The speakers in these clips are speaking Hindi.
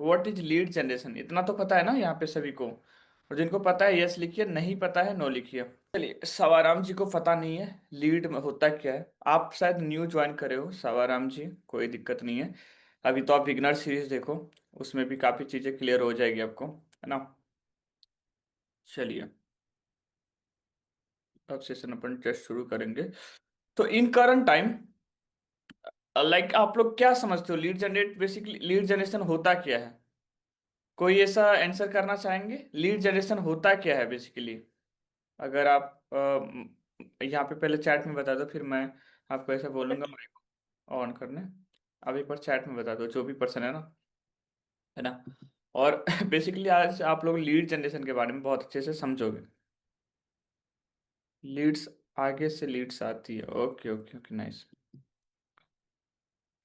व्हाट इज लीड जनरेशन, इतना तो पता है ना यहाँ पे सभी को। और जिनको पता है यस लिखिए, नहीं पता है नो लिखिए। चलिए, सवाराम जी को पता नहीं है लीड में होता क्या है। आप शायद न्यू ज्वाइन करे हो सवाराम जी, कोई दिक्कत नहीं है। अभी तो आप बिगनर सीरीज देखो, उसमें भी काफी चीजें क्लियर हो जाएगी आपको, है ना। चलिए, अब सेशन अपन टेस्ट शुरू करेंगे। तो इन करंट टाइम, लाइक आप लोग क्या समझते हो lead generate, basically lead generation होता क्या है? कोई ऐसा आंसर करना चाहेंगे? लीड जनरेशन होता क्या है बेसिकली? अगर आप यहाँ पे पहले चैट में बता दो, फिर मैं आपको ऐसा बोलूंगा माइक ऑन करने। आप एक बार चैट में बता दो, जो भी पर्सन है ना, है ना। और बेसिकली आज आप लोग लीड जनरेशन के बारे में बहुत अच्छे से समझोगे। लीड्स, आगे से लीड्स आती है, ओके ओके ओके, नाइस।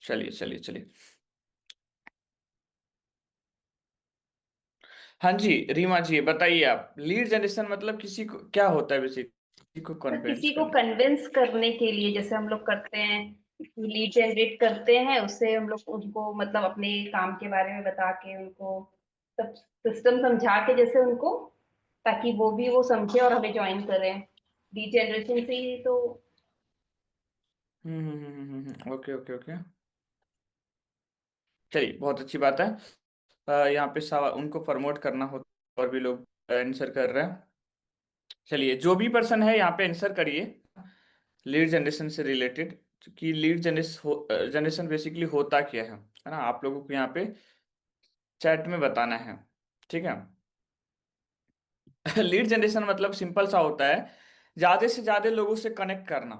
चलिए चलिए चलिए। हाँ जी, रीमा जी बताइए, आप लीड जनरेशन मतलब किसी को क्या होता है बेसिकली, किसी को तो कन्विंस किसी को करने। कन्विंस करने के लिए जैसे हम लोग करते हैं, लीड जनरेट करते हैं, उससे हम लोग उनको मतलब अपने काम के बारे में बता के उनको सब सिस्टम समझा के जैसे उनको, ताकि वो भी वो समझे और हमें ज्वाइन करें। लीड जनरेशन से ही तो। Okay okay okay. चलिए, बहुत अच्छी बात है। यहाँ पे उनको प्रमोट करना होता, और भी लोग आंसर कर रहे हैं। चलिए, जो भी पर्सन है यहाँ पे आंसर करिए लीड जनरेशन से रिलेटेड, कि लीड जनरेशन बेसिकली होता क्या है ना। आप लोगों को यहाँ पे चैट में बताना है, ठीक है। लीड जनरेशन मतलब सिंपल सा होता है, ज्यादा से ज्यादा लोगों से कनेक्ट करना,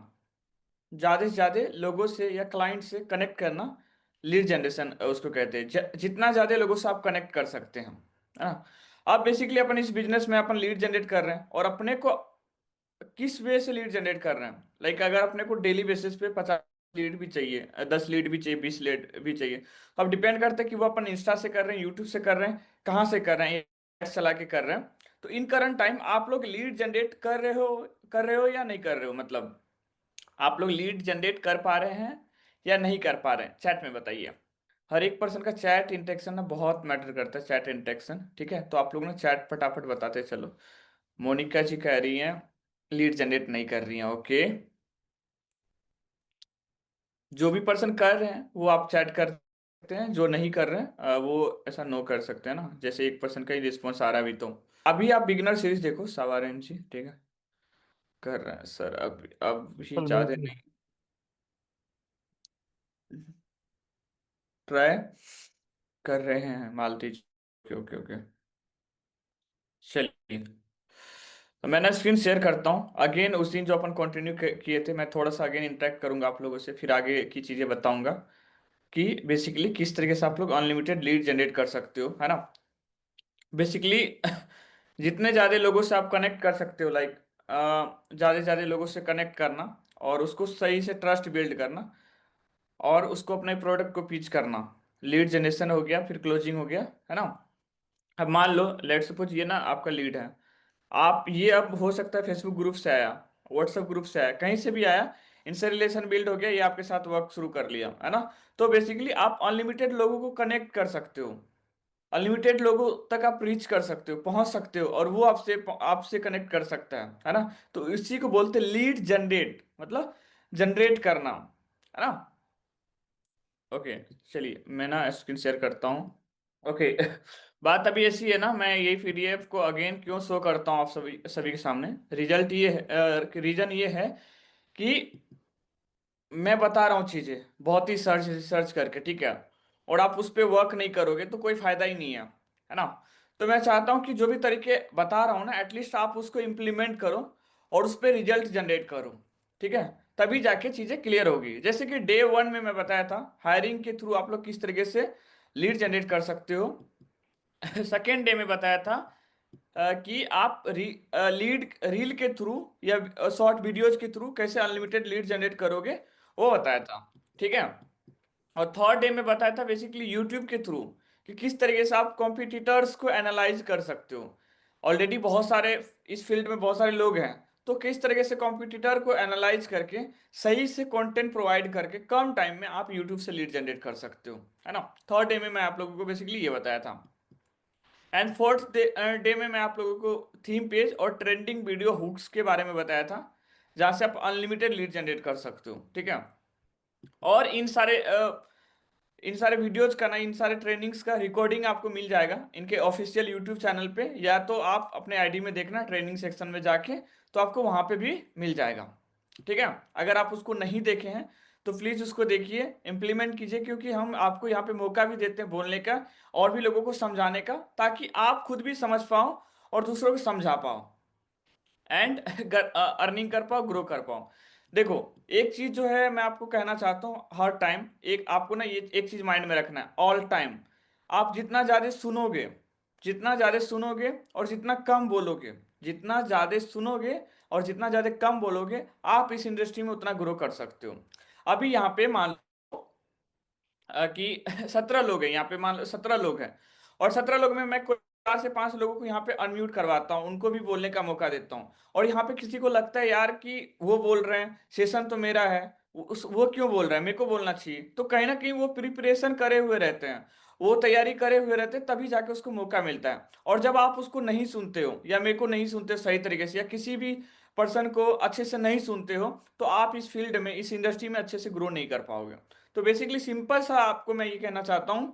ज्यादा से ज्यादा लोगों से या क्लाइंट से कनेक्ट करना। लीड जनरेशन उसको कहते हैं, जितना ज्यादा लोगों से आप कनेक्ट कर सकते हैं, है ना। आप बेसिकली अपन इस बिजनेस में अपन लीड जनरेट कर रहे हैं, और अपने को किस वे से लीड जनरेट कर रहे हैं। लाइक अगर अपने को डेली बेसिस पे 50 लीड भी चाहिए, 10 लीड भी चाहिए, 20 लीड भी चाहिए, तो अब डिपेंड करता है कि वो अपन इंस्टा से कर रहे हैं, यूट्यूब से कर रहे हैं, कहाँ से कर रहे हैं, एड्स चला के कर रहे हैं। तो इन करंट टाइम आप लोग लीड जनरेट कर रहे हो या नहीं कर रहे हो, मतलब आप लोग लीड जनरेट कर पा रहे हैं या नहीं कर पा रहे हैं, चैट में बताइए। हर एक पर्सन का चैट इंटेक्शन ना बहुत मैटर करता है, चैट इंटेक्शन, ठीक है। तो आप लोग ना चैट फटाफट बताते चलो। मोनिका जी कह रही हैं लीड जनरेट नहीं कर रही हैं, ओके। जो भी पर्सन कर रहे हैं वो आप चैट कर सकते हैं, जो नहीं कर रहे हैं वो ऐसा नो कर सकते हैं ना, जैसे एक पर्सन का ही रिस्पॉन्स आ रहा है अभी तो। अभी आप बिगनर सीरीज देखो, सवारन जी, ठीक है। कर रहे हैं सर, अब ही ज्यादा नहीं, ट्राई कर रहे हैं मालती जी, ओके ओके ओके। चलिए, तो मैं ना स्क्रीन शेयर करता हूँ अगेन, उस दिन जो अपन कंटिन्यू किए थे, मैं थोड़ा सा अगेन इंटरेक्ट करूंगा आप लोगों से, फिर आगे की चीजें बताऊंगा कि बेसिकली किस तरीके से आप लोग अनलिमिटेड लीड जनरेट कर सकते हो, है ना। बेसिकली जितने ज़्यादा लोगों से आप कनेक्ट कर सकते हो, लाइक ज़्यादा से ज़्यादा लोगों से कनेक्ट करना, और उसको सही से ट्रस्ट बिल्ड करना, और उसको अपने प्रोडक्ट को पिच करना। लीड जनरेशन हो गया, फिर क्लोजिंग हो गया, है ना। अब मान लो लेट सपोज ये ना आपका लीड है, आप ये अब हो सकता है फेसबुक ग्रुप से आया, व्हाट्सएप ग्रुप से आया, कहीं से भी आया, इनसे रिलेशन बिल्ड हो गया, ये आपके साथ वर्क शुरू कर लिया, है ना। तो बेसिकली आप अनलिमिटेड लोगों को कनेक्ट कर सकते हो, अनलिमिटेड लोगों तक आप रीच कर सकते हो, पहुंच सकते हो, और वो आपसे आपसे कनेक्ट कर सकता है ना। तो इसी को बोलते हैं लीड जनरेट, मतलब जनरेट करना, है ना। ओके, चलिए मैं ना स्क्रीन शेयर करता हूँ। ओके। बात अभी ऐसी है ना, मैं यही पीडीएफ को अगेन क्यों शो करता हूँ आप सभी सभी के सामने, रिजल्ट ये है, रीजन ये है कि मैं बता रहा हूँ चीजें बहुत ही सर्च सर्च करके, ठीक है। और आप उस पर वर्क नहीं करोगे तो कोई फायदा ही नहीं है ना। तो मैं चाहता हूँ कि जो भी तरीके बता रहा हूँ ना, एटलीस्ट आप उसको इम्प्लीमेंट करो, और उस पर रिजल्ट जनरेट करो, ठीक है। तभी जाके चीजें क्लियर होगी। जैसे कि डे वन में मैं बताया था हायरिंग के थ्रू आप लोग किस तरीके से लीड जनरेट कर सकते हो। सेकेंड डे में बताया था कि आप लीड रील के थ्रू या शॉर्ट वीडियोज के थ्रू कैसे अनलिमिटेड लीड जनरेट करोगे, वो बताया था, ठीक है। और थर्ड डे में बताया था बेसिकली यूट्यूब के थ्रू कि किस तरीके से आप कॉम्पिटिटर्स को एनालाइज कर सकते हो। ऑलरेडी बहुत सारे इस फील्ड में बहुत सारे लोग हैं, तो किस तरीके से कॉम्पिटिटर को एनालाइज करके सही से कंटेंट प्रोवाइड करके कम टाइम में आप यूट्यूब से लीड जनरेट कर सकते हो, है ना। थर्ड डे में मैं आप लोगों को बेसिकली ये बताया था। एंड फोर्थ डे में मैं आप लोगों को थीम पेज और ट्रेंडिंग वीडियो हुक्स के बारे में बताया था, जहां से आप अनलिमिटेड लीड जनरेट कर सकते हो, ठीक है। और इन सारे वीडियोज का ना, इन सारे ट्रेनिंग्स का रिकॉर्डिंग आपको मिल जाएगा इनके ऑफिशियल यूट्यूब चैनल पे, या तो आप अपने आईडी में देखना ट्रेनिंग सेक्शन में जाके, तो आपको वहां पे भी मिल जाएगा, ठीक है। अगर आप उसको नहीं देखे हैं तो प्लीज उसको देखिए, इम्प्लीमेंट कीजिए, क्योंकि हम आपको यहाँ पे मौका भी देते हैं बोलने का और भी लोगों को समझाने का, ताकि आप खुद भी समझ पाओ और दूसरों को समझा पाओ एंड अर्निंग कर पाओ, ग्रो कर पाओ। देखो, एक चीज जो है मैं आपको कहना चाहता हूँ, हर टाइम एक आपको ना ये एक चीज माइंड में रखना है, ऑल टाइम आप जितना ज्यादा सुनोगे और जितना कम बोलोगे, जितना ज्यादा सुनोगे और जितना ज्यादा कम बोलोगे, आप इस इंडस्ट्री में उतना ग्रो कर सकते हो। अभी यहाँ पे मान लो कि 17 लोग हैं यहाँ पे, मान लो 17 लोग हैं, और 17 लोग में मैं कोई 4 से 5 लोगों को यहाँ पे अनम्यूट करवाता हूँ, उनको भी बोलने का मौका देता हूँ। और यहाँ पे किसी को लगता है यार कि वो बोल रहे हैं, सेशन तो मेरा है, वो क्यों बोल रहा है, मेरे को बोलना चाहिए, तो कहीं ना कहीं वो प्रिपरेशन करे हुए रहते हैं, वो तैयारी करे हुए रहते हैं, तभी जाके उसको मौका मिलता है। और जब आप उसको नहीं सुनते हो, या मेरे को नहीं सुनते सही तरीके से, या किसी भी पर्सन को अच्छे से नहीं सुनते हो, तो आप इस फील्ड में, इस इंडस्ट्री में अच्छे से ग्रो नहीं कर पाओगे। तो बेसिकली सिंपल सा आपको मैं ये कहना चाहता हूँ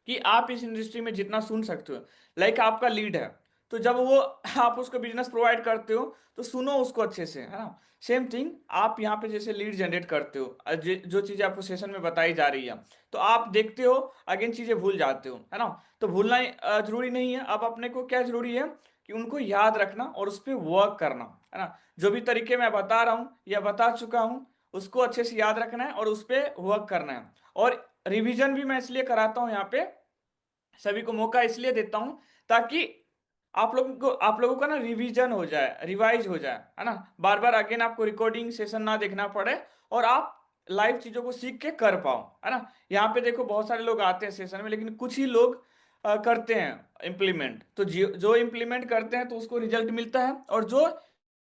कि आप इस इंडस्ट्री में जितना सुन सकते हो, लाइक आपका लीड है, तो जब वो आप उसको बिजनेस प्रोवाइड करते हो तो सुनो उसको अच्छे से, है ना। सेम थिंग आप यहाँ पे जैसे लीड जनरेट करते हो, जो चीजें आपको सेशन में बताई जा रही है, तो आप देखते हो, अगेन चीजें भूल जाते हो, है ना। तो भूलना जरूरी नहीं है। अब अपने को क्या जरूरी है कि उनको याद रखना और उस पर वर्क करना, है ना। जो भी तरीके मैं बता रहा हूँ या बता चुका हूँ, उसको अच्छे से याद रखना है और उस पर वर्क करना है। और रिवीजन भी मैं इसलिए कराता हूँ यहाँ पे, सभी को मौका इसलिए देता हूं, ताकि आप लोगों का ना रिवीजन हो जाए, रिवाइज हो जाए, है ना। बार बार अगेन आपको रिकॉर्डिंग सेशन ना देखना पड़े और आप लाइव चीजों को सीख के कर पाओ, है ना। यहाँ पे देखो बहुत सारे लोग आते हैं सेशन में, लेकिन कुछ ही लोग करते हैं इम्प्लीमेंट। तो जो इम्प्लीमेंट करते हैं तो उसको रिजल्ट मिलता है, और जो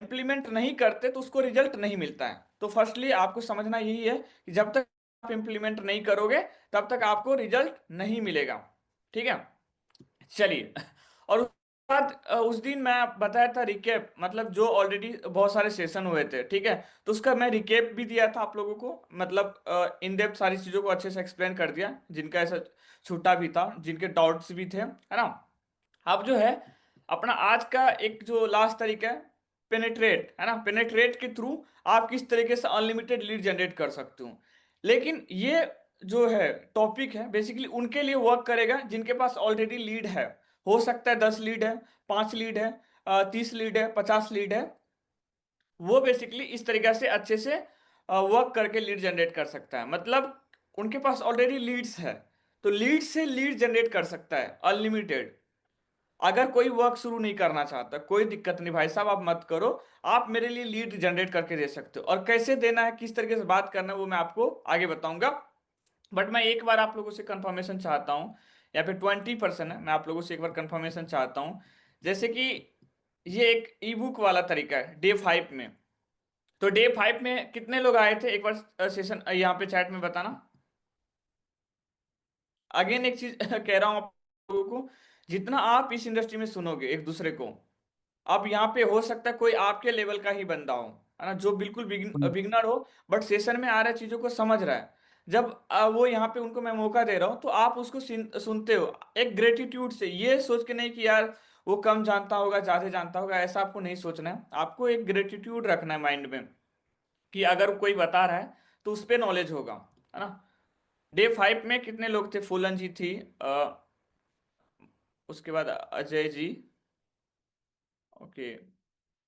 इम्प्लीमेंट नहीं करते तो उसको रिजल्ट नहीं मिलता है। तो फर्स्टली आपको समझना यही है कि जब तक आप इम्प्लीमेंट नहीं करोगे, तब तक आपको रिजल्ट नहीं मिलेगा, ठीक है। चलिए, और उसके बाद उस दिन मैं बताया था रिकेप, मतलब जो ऑलरेडी बहुत सारे सेशन हुए थे, ठीक है, तो उसका मैं रिकेप भी दिया था आप लोगों को, मतलब इन डेप्थ सारी चीजों को अच्छे से एक्सप्लेन कर दिया, जिनका ऐसा छूटा भी था, जिनके डाउट्स भी थे, है ना। अब जो है अपना आज का एक जो लास्ट तरीका है, पेनेट्रेट, है ना। पेनेट्रेट के थ्रू आप किस तरीके से अनलिमिटेड लीड जनरेट कर सकते हो। लेकिन ये जो है टॉपिक है बेसिकली उनके लिए वर्क करेगा जिनके पास ऑलरेडी लीड है। हो सकता है 10 लीड है, 5 लीड है, 30 लीड है, 50 लीड है, वो बेसिकली इस तरीके से अच्छे से वर्क करके लीड जनरेट कर सकता है। मतलब उनके पास ऑलरेडी लीड्स है, तो लीड से लीड जनरेट कर सकता है अनलिमिटेड। अगर कोई वर्क शुरू नहीं करना चाहता, कोई दिक्कत नहीं भाई साहब, आप मत करो, आप मेरे लिए लीड जनरेट करके दे सकते हो। और कैसे देना है, किस तरीके से बात करना है, वो मैं आपको आगे बताऊंगा। बट मैं एक बार आप लोगों से कंफर्मेशन चाहता हूँ, या फिर 20% है, मैं आप लोगों से एक बार कंफर्मेशन चाहता हूँ। जैसे कि ये एक ई बुक वाला तरीका है डे 5 में, तो डे 5 में कितने लोग आए थे, एक बार सेशन यहाँ पे चैट में बताना। अगेन एक चीज कह रहा हूँ आप लोगों को, जितना आप इस इंडस्ट्री में सुनोगे एक दूसरे को, अब यहाँ पे हो सकता है कोई आपके लेवल का ही बंदा हो, है ना, जो बिल्कुल बिगनर हो, बट सेशन में आ रहा है, चीजों को समझ रहा है। जब वो यहाँ पे उनको मैं मौका दे रहा हूँ, तो आप उसको सुनते हो एक ग्रेटिट्यूड से, ये सोच के नहीं कि यार वो कम जानता होगा, ज्यादा जानता होगा, ऐसा आपको नहीं सोचना है। आपको एक ग्रेटिट्यूड रखना है माइंड में, कि अगर कोई बता रहा है तो उस पर नॉलेज होगा, है ना। डे 5 में कितने लोग थे, फूलन जी थी, उसके बाद Ajay ji, okay,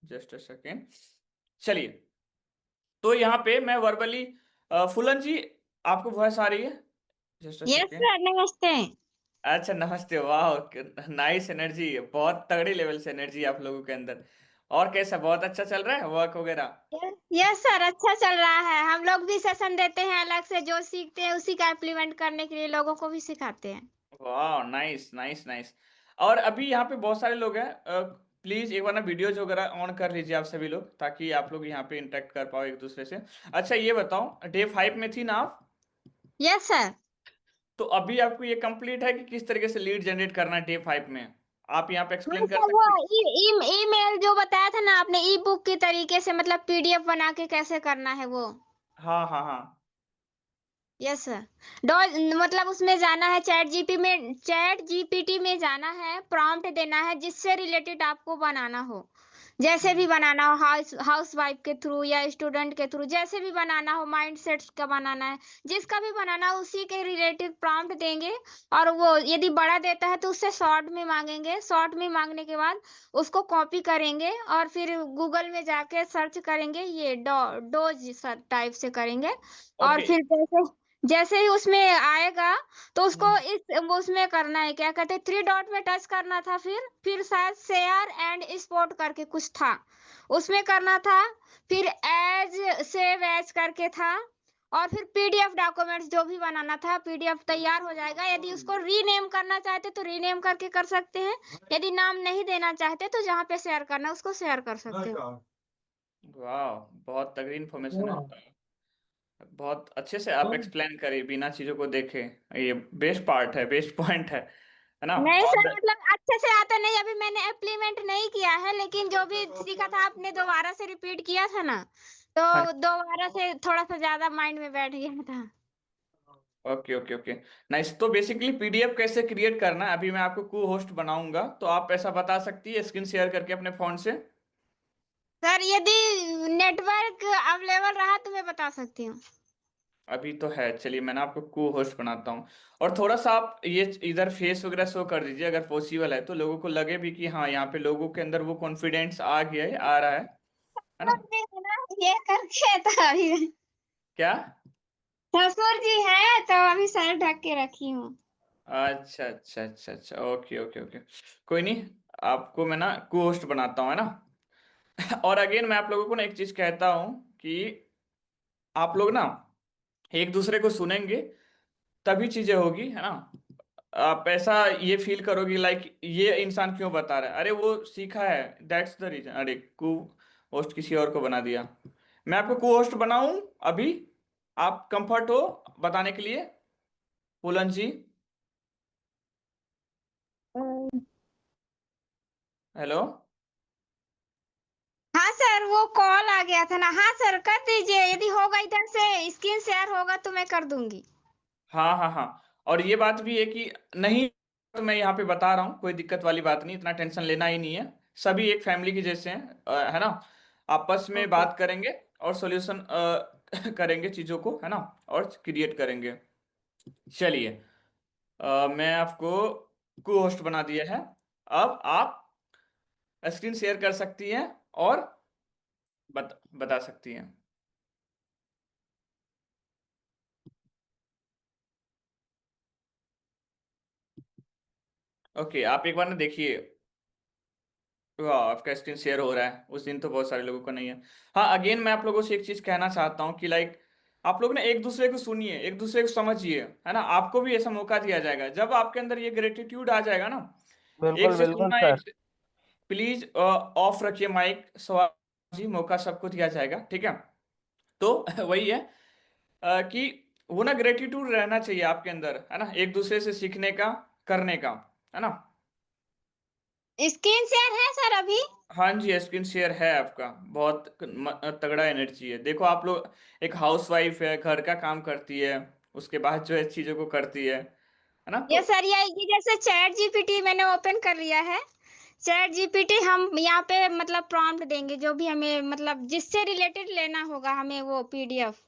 just a second. चलिए, तो यहाँ पे मैं वर्बली, फूलन जी आपको वॉइस आ रही है, just a yes second. Sir, नमस्ते। अच्छा, नमस्ते, वाह, नाइस एनर्जी, बहुत तगड़ी लेवल से एनर्जी आप लोगों के अंदर। और कैसा, बहुत अच्छा चल रहा है वर्क वगैरह? यस सर, अच्छा चल रहा है। हम लोग भी सेशन देते हैं अलग से, जो सीखते हैं उसी का इम्प्लीमेंट करने के लिए लोगों को भी सिखाते हैं। वाह, नाइस नाइस नाइस। और अभी यहाँ पे बहुत सारे लोग हैं, प्लीज एक बार ना वीडियोज वगैरह ऑन कर लीजिए आप सभी लोग, ताकि आप लोग यहाँ पे इंटरेक्ट कर पाओ एक दूसरे से। अच्छा ये बताओ, डे 5 में थी ना आप? Yes sir. तो अभी आपको ये कंप्लीट है कि किस तरीके से लीड जनरेट करना है डे 5 में? आप यहाँ पे हाँ एक्सप्लेन कर सर, वो सकते हैं? ईमेल जो बताया था ना आपने, ई बुक की तरीके से मतलब पीडीएफ बना के कैसे करना है वो। हाँ हाँ हाँ। Yes sir. डॉ मतलब उसमें जाना है, चैट जीपीटी में जाना है, प्रॉम्प्ट देना है जिससे रिलेटेड आपको बनाना हो। जैसे भी बनाना हो, हाउस वाइफ के थ्रू या स्टूडेंट के थ्रू, जैसे भी बनाना हो, माइंड सेट्स का बनाना है, जिसका भी बनाना हो उसी के रिलेटेड प्रॉम्प्ट देंगे। और वो यदि बड़ा देता है तो उससे शॉर्ट में मांगेंगे, शॉर्ट में मांगने के बाद उसको कॉपी करेंगे और फिर गूगल में जाके सर्च करेंगे, ये डोज टाइप से करेंगे। और ओके। फिर जैसे जैसे ही उसमें आएगा तो उसको वो उसमें करना है, क्या कहते हैं, थ्री डॉट में टच करना था, फिर शायद शेयर एंड एक्सपोर्ट करके कुछ था, उसमें करना था। फिर एज सेव एज करके था। और फिर पीडीएफ डॉक्यूमेंट्स जो भी बनाना था, पीडीएफ तैयार हो जाएगा। यदि उसको रीनेम करना चाहते तो रीनेम करके कर सकते हैं। यदि नाम नहीं देना चाहते तो जहाँ पे शेयर करना है उसको शेयर कर सकते हो। वाह, बहुत तगड़ी इन्फॉर्मेशन है। बहुत अच्छे से आप एक्सप्लेन करिए बिना चीजों को देखे। ये बेस्ट पार्ट है, बेस्ट पॉइंट है ना? नहीं और सर, मतलब अच्छे से आता नहीं, अभी मैंने इम्प्लीमेंट नहीं किया है, लेकिन जो भी सीखा था आपने दोबारा से रिपीट किया था ना, तो हाँ। दोबारा से थोड़ा सा ज्यादा माइंड में बैठ गया था। Okay okay okay. नाइस। तो बेसिकली पीडीएफ कैसे क्रिएट करना है, अभी मैं आपको को होस्ट बनाऊंगा, तो आप ऐसा बता सकती है स्क्रीन शेयर करके अपने फोन से? सर यदि नेटवर्क अवेलेबल रहा तो मैं बता सकती हूँ। अभी तो है, चलिए मैं ना आपको को होस्ट बनाता हूँ। और थोड़ा सा आप ये इधर फेस वगैरह शो कर दीजिए अगर पॉसिबल है, तो लोगों को लगे भी कि हाँ यहाँ पे लोगों के अंदर वो कॉन्फिडेंस आ गया है, आ रहा है ना? ससुर जी है ना, ये करके तो अभी क्या? ससुर जी है तो अभी सर ढक के रखी हूँ। अच्छा अच्छा अच्छा अच्छा, ओके ओके ओके। कोई नहीं, आपको मैं ना को होस्ट बनाता हूँ, है ना? और अगेन मैं आप लोगों को ना एक चीज कहता हूँ कि आप लोग ना एक दूसरे को सुनेंगे तभी चीजें होगी, है ना? आप ऐसा ये फील करोगे लाइक ये इंसान क्यों बता रहा है, अरे वो सीखा है, दैट्स द रीजन। अरे को होस्ट किसी और को बना दिया। मैं आपको को होस्ट बनाऊं अभी? आप कंफर्ट हो बताने के लिए, पुलन जी? हेलो? हाँ सर, वो कॉल आ गया था ना। हाँ सर, कर दीजिए, यदि होगा इधर से स्क्रीन शेयर होगा तो मैं कर दूंगी। हाँ हाँ हाँ। और ये बात भी है कि नहीं, तो मैं यहाँ पे बता रहा हूँ, कोई दिक्कत वाली बात नहीं, इतना टेंशन लेना ही नहीं है। सभी एक फैमिली के जैसे हैं, है ना? आपस में ओके। बात करेंगे और सॉल्यूशन करेंगे चीज़ों को, है ना? और क्रिएट करेंगे। चलिए, मैं आपको को होस्ट बना दिया है। अब आप स्क्रीन शेयर कर सकती हैं और बता सकती हैं। ओके, आप एक बार ना देखिए। वाह, आपका स्क्रीन शेयर हो रहा है, उस दिन तो बहुत सारे लोगों को नहीं है। हाँ, अगेन मैं आप लोगों से एक चीज कहना चाहता हूँ कि लाइक आप लोग ना एक दूसरे को सुनिए, एक दूसरे को समझिए, है ना? आपको भी ऐसा मौका दिया जाएगा जब आपके अंदर ये ग्रेटिट्यूड आ जाएगा ना। एक बिल्कुल से बिल्कुल सुनना, एक सर। से प्लीज ऑफ रखिए माइक, सवाल जी, मौका सबको दिया जाएगा, ठीक है? तो वही है कि वो ना ग्रेटिट्यूड रहना चाहिए आपके अंदर, है ना? एक दूसरे से सीखने का, करने का, है ना? स्क्रीन शेयर है सर अभी। हाँ जी, स्क्रीन शेयर है आपका। बहुत तगड़ा एनर्जी है, देखो आप लोग। एक हाउस वाइफ है, घर का काम करती है, उसके बाद जो है चीजों को करती है ना? ये तो सर, ये जैसे चैट जीपीटी मैंने ओपन कर लिया है। चैट जीपीटी हम यहाँ पे मतलब प्रॉम्प्ट देंगे, जो भी हमें मतलब जिससे रिलेटेड लेना होगा हमें वो पीडीएफ।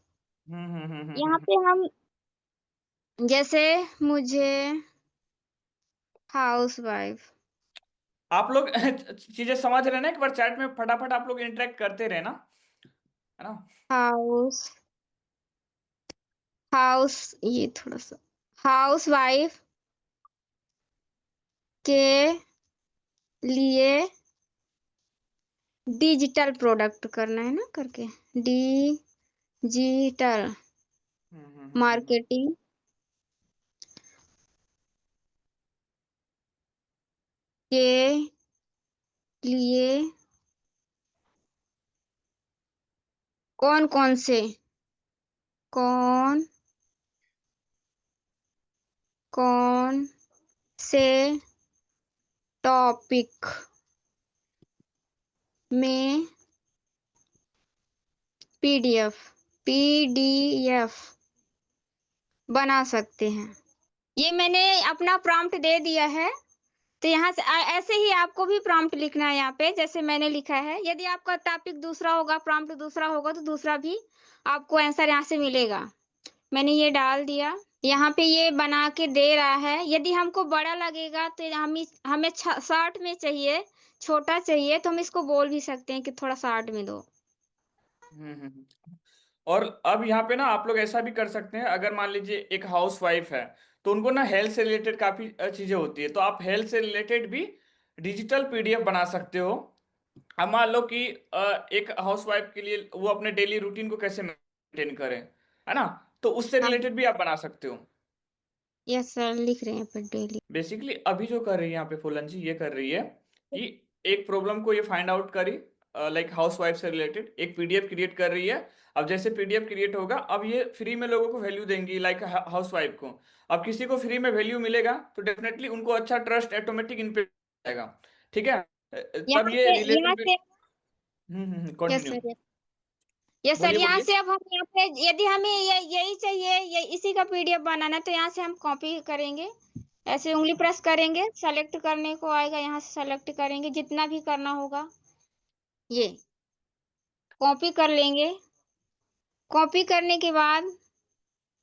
यहाँ हम्म। पे हम जैसे मुझे हाउस वाइफ, आप लोग चीजें समझ रहे हैं ना? एक बार चैट में फटाफट आप लोग इंटरेक्ट करते रहे ना, है ना? हाउस हाउस ये थोड़ा सा हाउस वाइफ के लिए डिजिटल प्रोडक्ट करना है ना, करके डिजिटल हम्म। मार्केटिंग के लिए कौन कौन से कौन कौन से टॉपिक में पीडीएफ पीडीएफ बना सकते हैं। ये मैंने अपना प्रॉम्प्ट दे दिया है। तो यहाँ से ऐसे ही आपको भी प्रॉम्प्ट लिखना है यहाँ पे, जैसे मैंने लिखा है। यदि आपका टॉपिक दूसरा होगा, प्रॉम्प्ट दूसरा होगा, तो दूसरा भी आपको आंसर यहाँ से मिलेगा। मैंने ये डाल दिया। यहाँ पे ये बना के दे रहा है। यदि हमको बड़ा लगेगा तो हमें शॉर्ट में चाहिए, छोटा चाहिए, तो हम इसको बोल भी सकते हैं कि थोड़ा शॉर्ट में दो। और अब यहाँ पे ना आप लोग ऐसा भी कर सकते हैं, अगर मान लीजिए एक हाउस वाइफ है तो उनको ना हेल्थ से रिलेटेड काफी चीजें होती है, तो आप हेल्थ से रिलेटेड भी डिजिटल पीडीएफ बना सकते हो। अब मान लो कि एक हाउस वाइफ के लिए वो अपने डेली रूटीन को कैसे मेंटेन करें, है ना, तो उससे हाँ, रिलेटेड भी आप बना सकते हो। यस सर, लिख रहे हैं पर डेली। बेसिकली अभी जो कर रही है यहाँ पे फूलन जी, ये कर रही है कि एक प्रॉब्लम को ये फाइंड आउट करी, लाइक हाउस वाइफ से रिलेटेड एक पीडीएफ क्रिएट कर रही है। अब जैसे पीडीएफ क्रिएट होगा, अब ये फ्री में लोगों को वैल्यू देंगी, लाइक हाउस वाइफ को। अब किसी को फ्री में वैल्यू मिलेगा तो डेफिनेटली उनको अच्छा ट्रस्ट ऑटोमेटिक इन पे आएगा। ठीक है, तब यहाँ ये से यहाँ रिलेटेड। से yes continue. Sir, yes sir, बोलिए यहाँ बोलिए। से अब हम यहाँ पे यदि हमें यही चाहिए, ये इसी का पीडीएफ बनाना है, तो यहाँ से हम कॉपी करेंगे। ऐसे उंगली प्रेस करेंगे, सेलेक्ट करने को आएगा, यहाँ से सेलेक्ट करेंगे जितना भी करना होगा, ये कॉपी कर लेंगे। कॉपी करने के बाद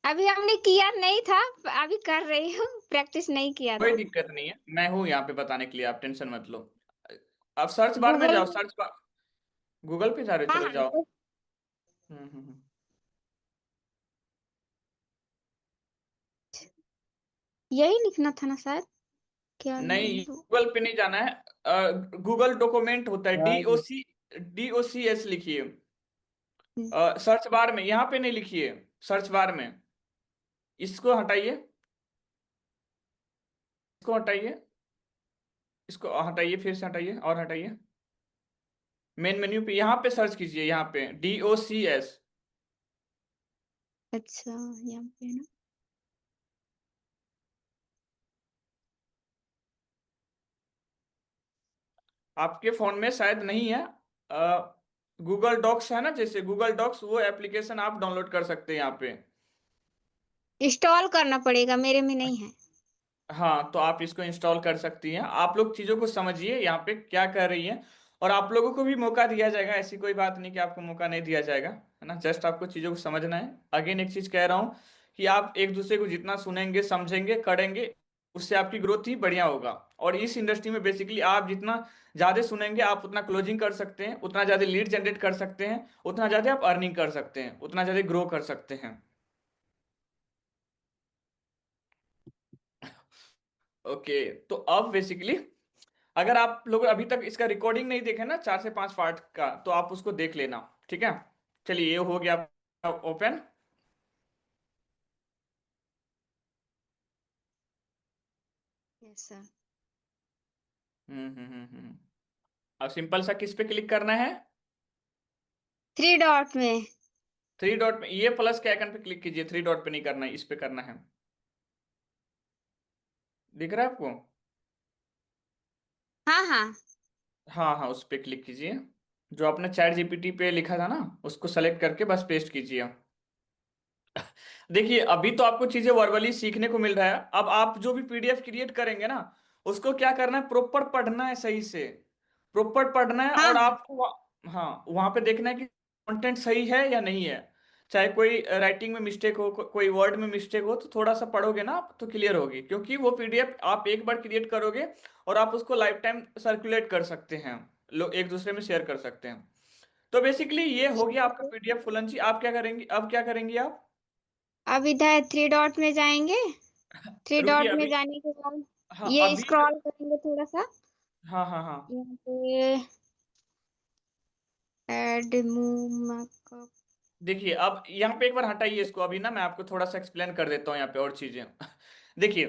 अभी हमने किया नहीं था, अभी कर रही हूँ, प्रैक्टिस नहीं किया कोई था। दिक्कत नहीं है, मैं हूँ यहाँ पे बताने के लिए, आप टेंशन मत लो। आप सर्च बार में गूगल जाओ, में। सर्च बार, गूगल पे जा रहे हो, हाँ चले हाँ, जाओ। तो हम्म। यही लिखना था ना सर, क्या नहीं, जो गूगल पे नहीं जाना है, गूगल डॉक्यूमेंट होता है, DOCS लिखिए। सर्च बार में, यहाँ पे नहीं लिखिए, सर्च बार में। इसको हटाइए, इसको हटाइए, इसको हटाइए, फिर से हटाइए और हटाइए। मेन मेन्यू पे यहाँ पे सर्च कीजिए, यहाँ पे DOCS। अच्छा, यहाँ पे है ना। आपके फोन में शायद नहीं है, गूगल डॉक्स है ना, जैसे गूगल डॉक्स, वो एप्लीकेशन आप डाउनलोड कर सकते हैं यहाँ पे। इंस्टॉल करना पड़ेगा, मेरे में नहीं है। हाँ, तो आप इसको इंस्टॉल कर सकती हैं। आप लोग चीज़ों को समझिए यहाँ पे क्या कर रही हैं, और आप लोगों को भी मौका दिया जाएगा, ऐसी कोई बात नहीं कि आपको मौका नहीं दिया जाएगा, है ना। जस्ट आपको चीज़ों को समझना है। अगेन एक चीज़ कह रहा हूँ कि आप एक दूसरे को जितना सुनेंगे, समझेंगे, करेंगे, उससे आपकी ग्रोथ ही बढ़िया होगा। और इस इंडस्ट्री में बेसिकली आप जितना ज़्यादा सुनेंगे, आप उतना क्लोजिंग कर सकते हैं, उतना ज़्यादा लीड जनरेट कर सकते हैं, उतना ज़्यादा आप अर्निंग कर सकते हैं, उतना ज़्यादा ग्रो कर सकते हैं। ओके, तो अब बेसिकली अगर आप लोग अभी तक इसका रिकॉर्डिंग नहीं देखे ना, 4 से 5 पार्ट का, तो आप उसको देख लेना। ठीक है, चलिए, ये हो गया ओपन। Yes sir. अब सिंपल सा किस पे क्लिक करना है? 3 डॉट में। 3 डॉट में, ये प्लस के आइकन पे क्लिक कीजिए। 3 डॉट पे नहीं करना है, इस पे करना है। दिख रहा है आपको? हाँ हाँ। हाँ हाँ, उस पे क्लिक कीजिए। जो आपने चैट जीपीटी पे लिखा था ना, उसको सेलेक्ट करके बस पेस्ट कीजिए। देखिए, अभी तो आपको चीजें वर्बली सीखने को मिल रहा है। अब आप जो भी पीडीएफ क्रिएट करेंगे ना, उसको क्या करना है, प्रॉपर पढ़ना है, सही से प्रॉपर पढ़ना है। हाँ और हाँ। आपको हाँ, वहां पे देखना है कि कंटेंट सही है या नहीं है। चाहे कोई राइटिंग में मिस्टेक हो, कोई वर्ड में मिस्टेक हो, तो थोड़ा सा पढ़ोगे ना आप, तो क्लियर होगी। क्योंकि वो पीडीएफ आप एक बार क्रिएट करोगे और आप उसको लाइफ टाइम सर्कुलेट कर सकते हैं, लोग एक दूसरे में शेयर कर सकते हैं। तो बेसिकली ये हो गया आपका पीडीएफ फुलन जी। आप क्या करेंगे, अब क्या करेंगे आप? अब इधर 3 डॉट में जाएंगे। थ्री रुकिए डॉट में अभी। जाने के बाद हाँ ये अभी जो, स्क्रॉल करेंगे थोड़ा सा। हाँ हाँ हाँ, यहाँ पे ऐड मूव मैकअप। देखिए अब यहाँ पे एक बार हटाइए इसको। अभी ना मैं आपको थोड़ा सा एक्सप्लेन कर देता हूँ यहाँ पे और चीजें। देखिए,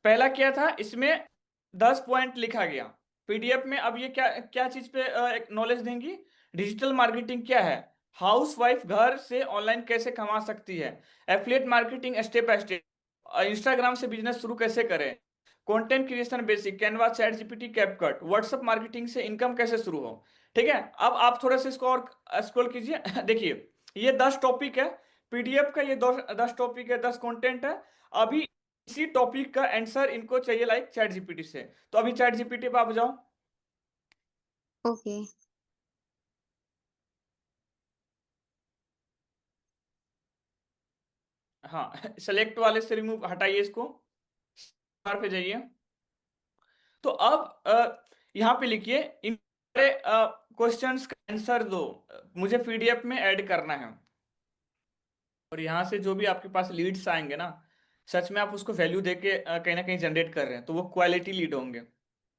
पहला क्या था इसमें, 10 पॉइंट लिखा गया। पीडीएफ में अब ये क्या क्या चीज पे एक नॉलेज देंगी, डिजिटल मार्केटिंग क्या है, हाउस वाइफ घर से ऑनलाइन कैसे कमा सकती है, affiliate marketing step by step, Instagram से बिजनेस शुरू कैसे करें, content creation basic, Canva, chat GPT, CapCut, WhatsApp marketing से इनकम कैसे शुरू हो। ठीक है, अब आप थोड़ा सा इसको और स्क्रॉल कीजिए देखिए ये 10 टॉपिक है, पीडीएफ का ये 10 टॉपिक है, 10 कंटेंट है। अभी इसी टॉपिक का आंसर इनको चाहिए लाइक चैट जीपीटी से, तो अभी चैट जीपीटी पे आप जाओ। ओके। हाँ सेलेक्ट वाले से रिमूव हटाइए इसको, बार पे जाइए। तो अब यहाँ पे लिखिए इन क्वेश्चंस का आंसर दो, मुझे पीडीएफ में ऐड करना है। और यहाँ से जो भी आपके पास लीड्स आएंगे ना, सच में आप उसको वैल्यू देके कहीं ना कहीं जनरेट कर रहे हैं तो वो क्वालिटी लीड होंगे,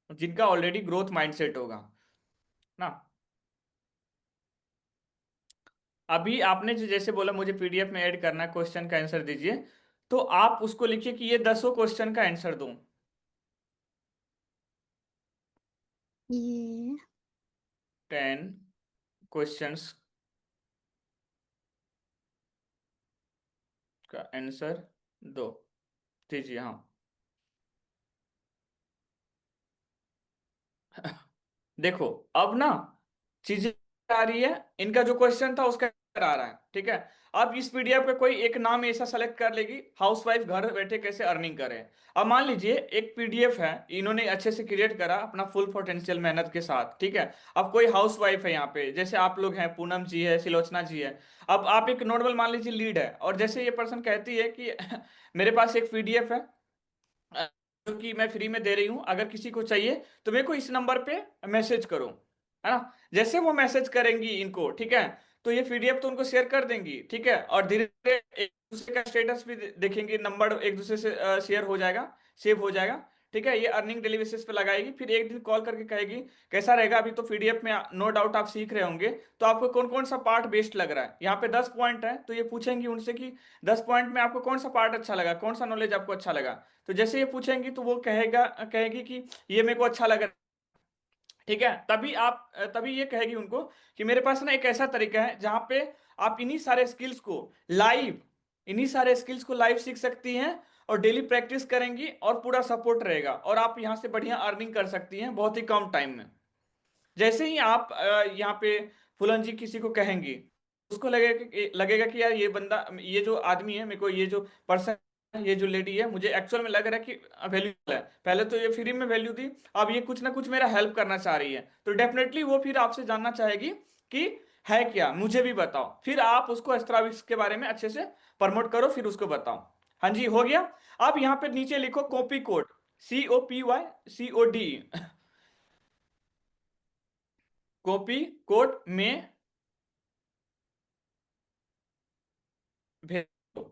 जिनका ऑलरेडी ग्रोथ माइंडसेट होगा ना। अभी आपने जैसे बोला मुझे पीडीएफ में ऐड करना है, क्वेश्चन का आंसर दीजिए, तो आप उसको लिखिए कि ये 10 क्वेश्चन का आंसर दूं। ये 10 क्वेश्चंस का आंसर दो, दीजिए हाँ। देखो अब ना चीजें आ रही है, इनका जो क्वेश्चन था उसका answer आ रहा है। ठीक है, अब इस पीडीएफ पे कोई एक नाम ऐसा सेलेक्ट कर लेगी, हाउसवाइफ घर बैठे कैसे अर्निंग करें। अब मान लीजिए एक पीडीएफ है, इन्होंने अच्छे से क्रिएट करा अपना फुल पोटेंशियल मेहनत के साथ। ठीक है, अब कोई हाउसवाइफ है यहाँ पे, जैसे आप लोग हैं, पूनम जी है, सिलोचना जी है। अब आप एक नॉर्मल मान लीजिए लीड है, और जैसे ये पर्सन कहती है कि मेरे पास एक पीडीएफ है जो कि मैं फ्री में दे रही हूं, अगर किसी को चाहिए तो मेरे को इस नंबर पे मैसेज करो, है ना। जैसे वो मैसेज करेंगी इनको, ठीक है, तो ये पीडीएफ तो उनको शेयर कर देंगी। ठीक है, और धीरे धीरे एक दूसरे का स्टेटस भी देखेंगे, नंबर एक दूसरे से शेयर हो जाएगा, सेव हो जाएगा। ठीक है, ये अर्निंग डेली बेसिस पे लगाएगी, फिर एक दिन कॉल करके कहेगी कैसा रहेगा। अभी तो पीडीएफ में नो डाउट आप सीख रहे होंगे, तो आपको कौन कौन सा पार्ट बेस्ट लग रहा है। यहाँ पे 10 पॉइंट है, तो ये पूछेंगी उनसे कि 10 पॉइंट में आपको कौन सा पार्ट अच्छा लगा, कौन सा नॉलेज आपको अच्छा लगा। तो जैसे ये पूछेंगी तो वो कहेगी कि ये मेरे को अच्छा लगा। ठीक है, तभी ये कहेगी उनको कि मेरे पास ना एक ऐसा तरीका है जहां पे आप इन्हीं सारे स्किल्स को लाइव सीख सकती हैं, और डेली प्रैक्टिस करेंगी और पूरा सपोर्ट रहेगा, और आप यहाँ से बढ़िया अर्निंग कर सकती हैं बहुत ही कम टाइम में। जैसे ही आप यहाँ पे फुलन जी किसी को कहेंगी, उसको लगेगा कि यार ये बंदा, ये जो आदमी है, मेरे को ये जो पर्सन, ये जो लेडी है, मुझे एक्चुअल में लग रहा है कि वैल्यूबल है। पहले तो ये फ्री में वैल्यू दी, अब ये कुछ ना कुछ मेरा हेल्प करना चाह रही है, तो डेफिनेटली वो फिर आपसे जानना चाहेगी कि है क्या, मुझे भी बताओ। फिर आप उसको इस तरह इसके बारे में अच्छे से प्रमोट करो, फिर उसको बताओ। हाँ जी, हो गया। अब यहाँ पे नीचे लिखो copy code, COPY COD, copy code में भेज दो।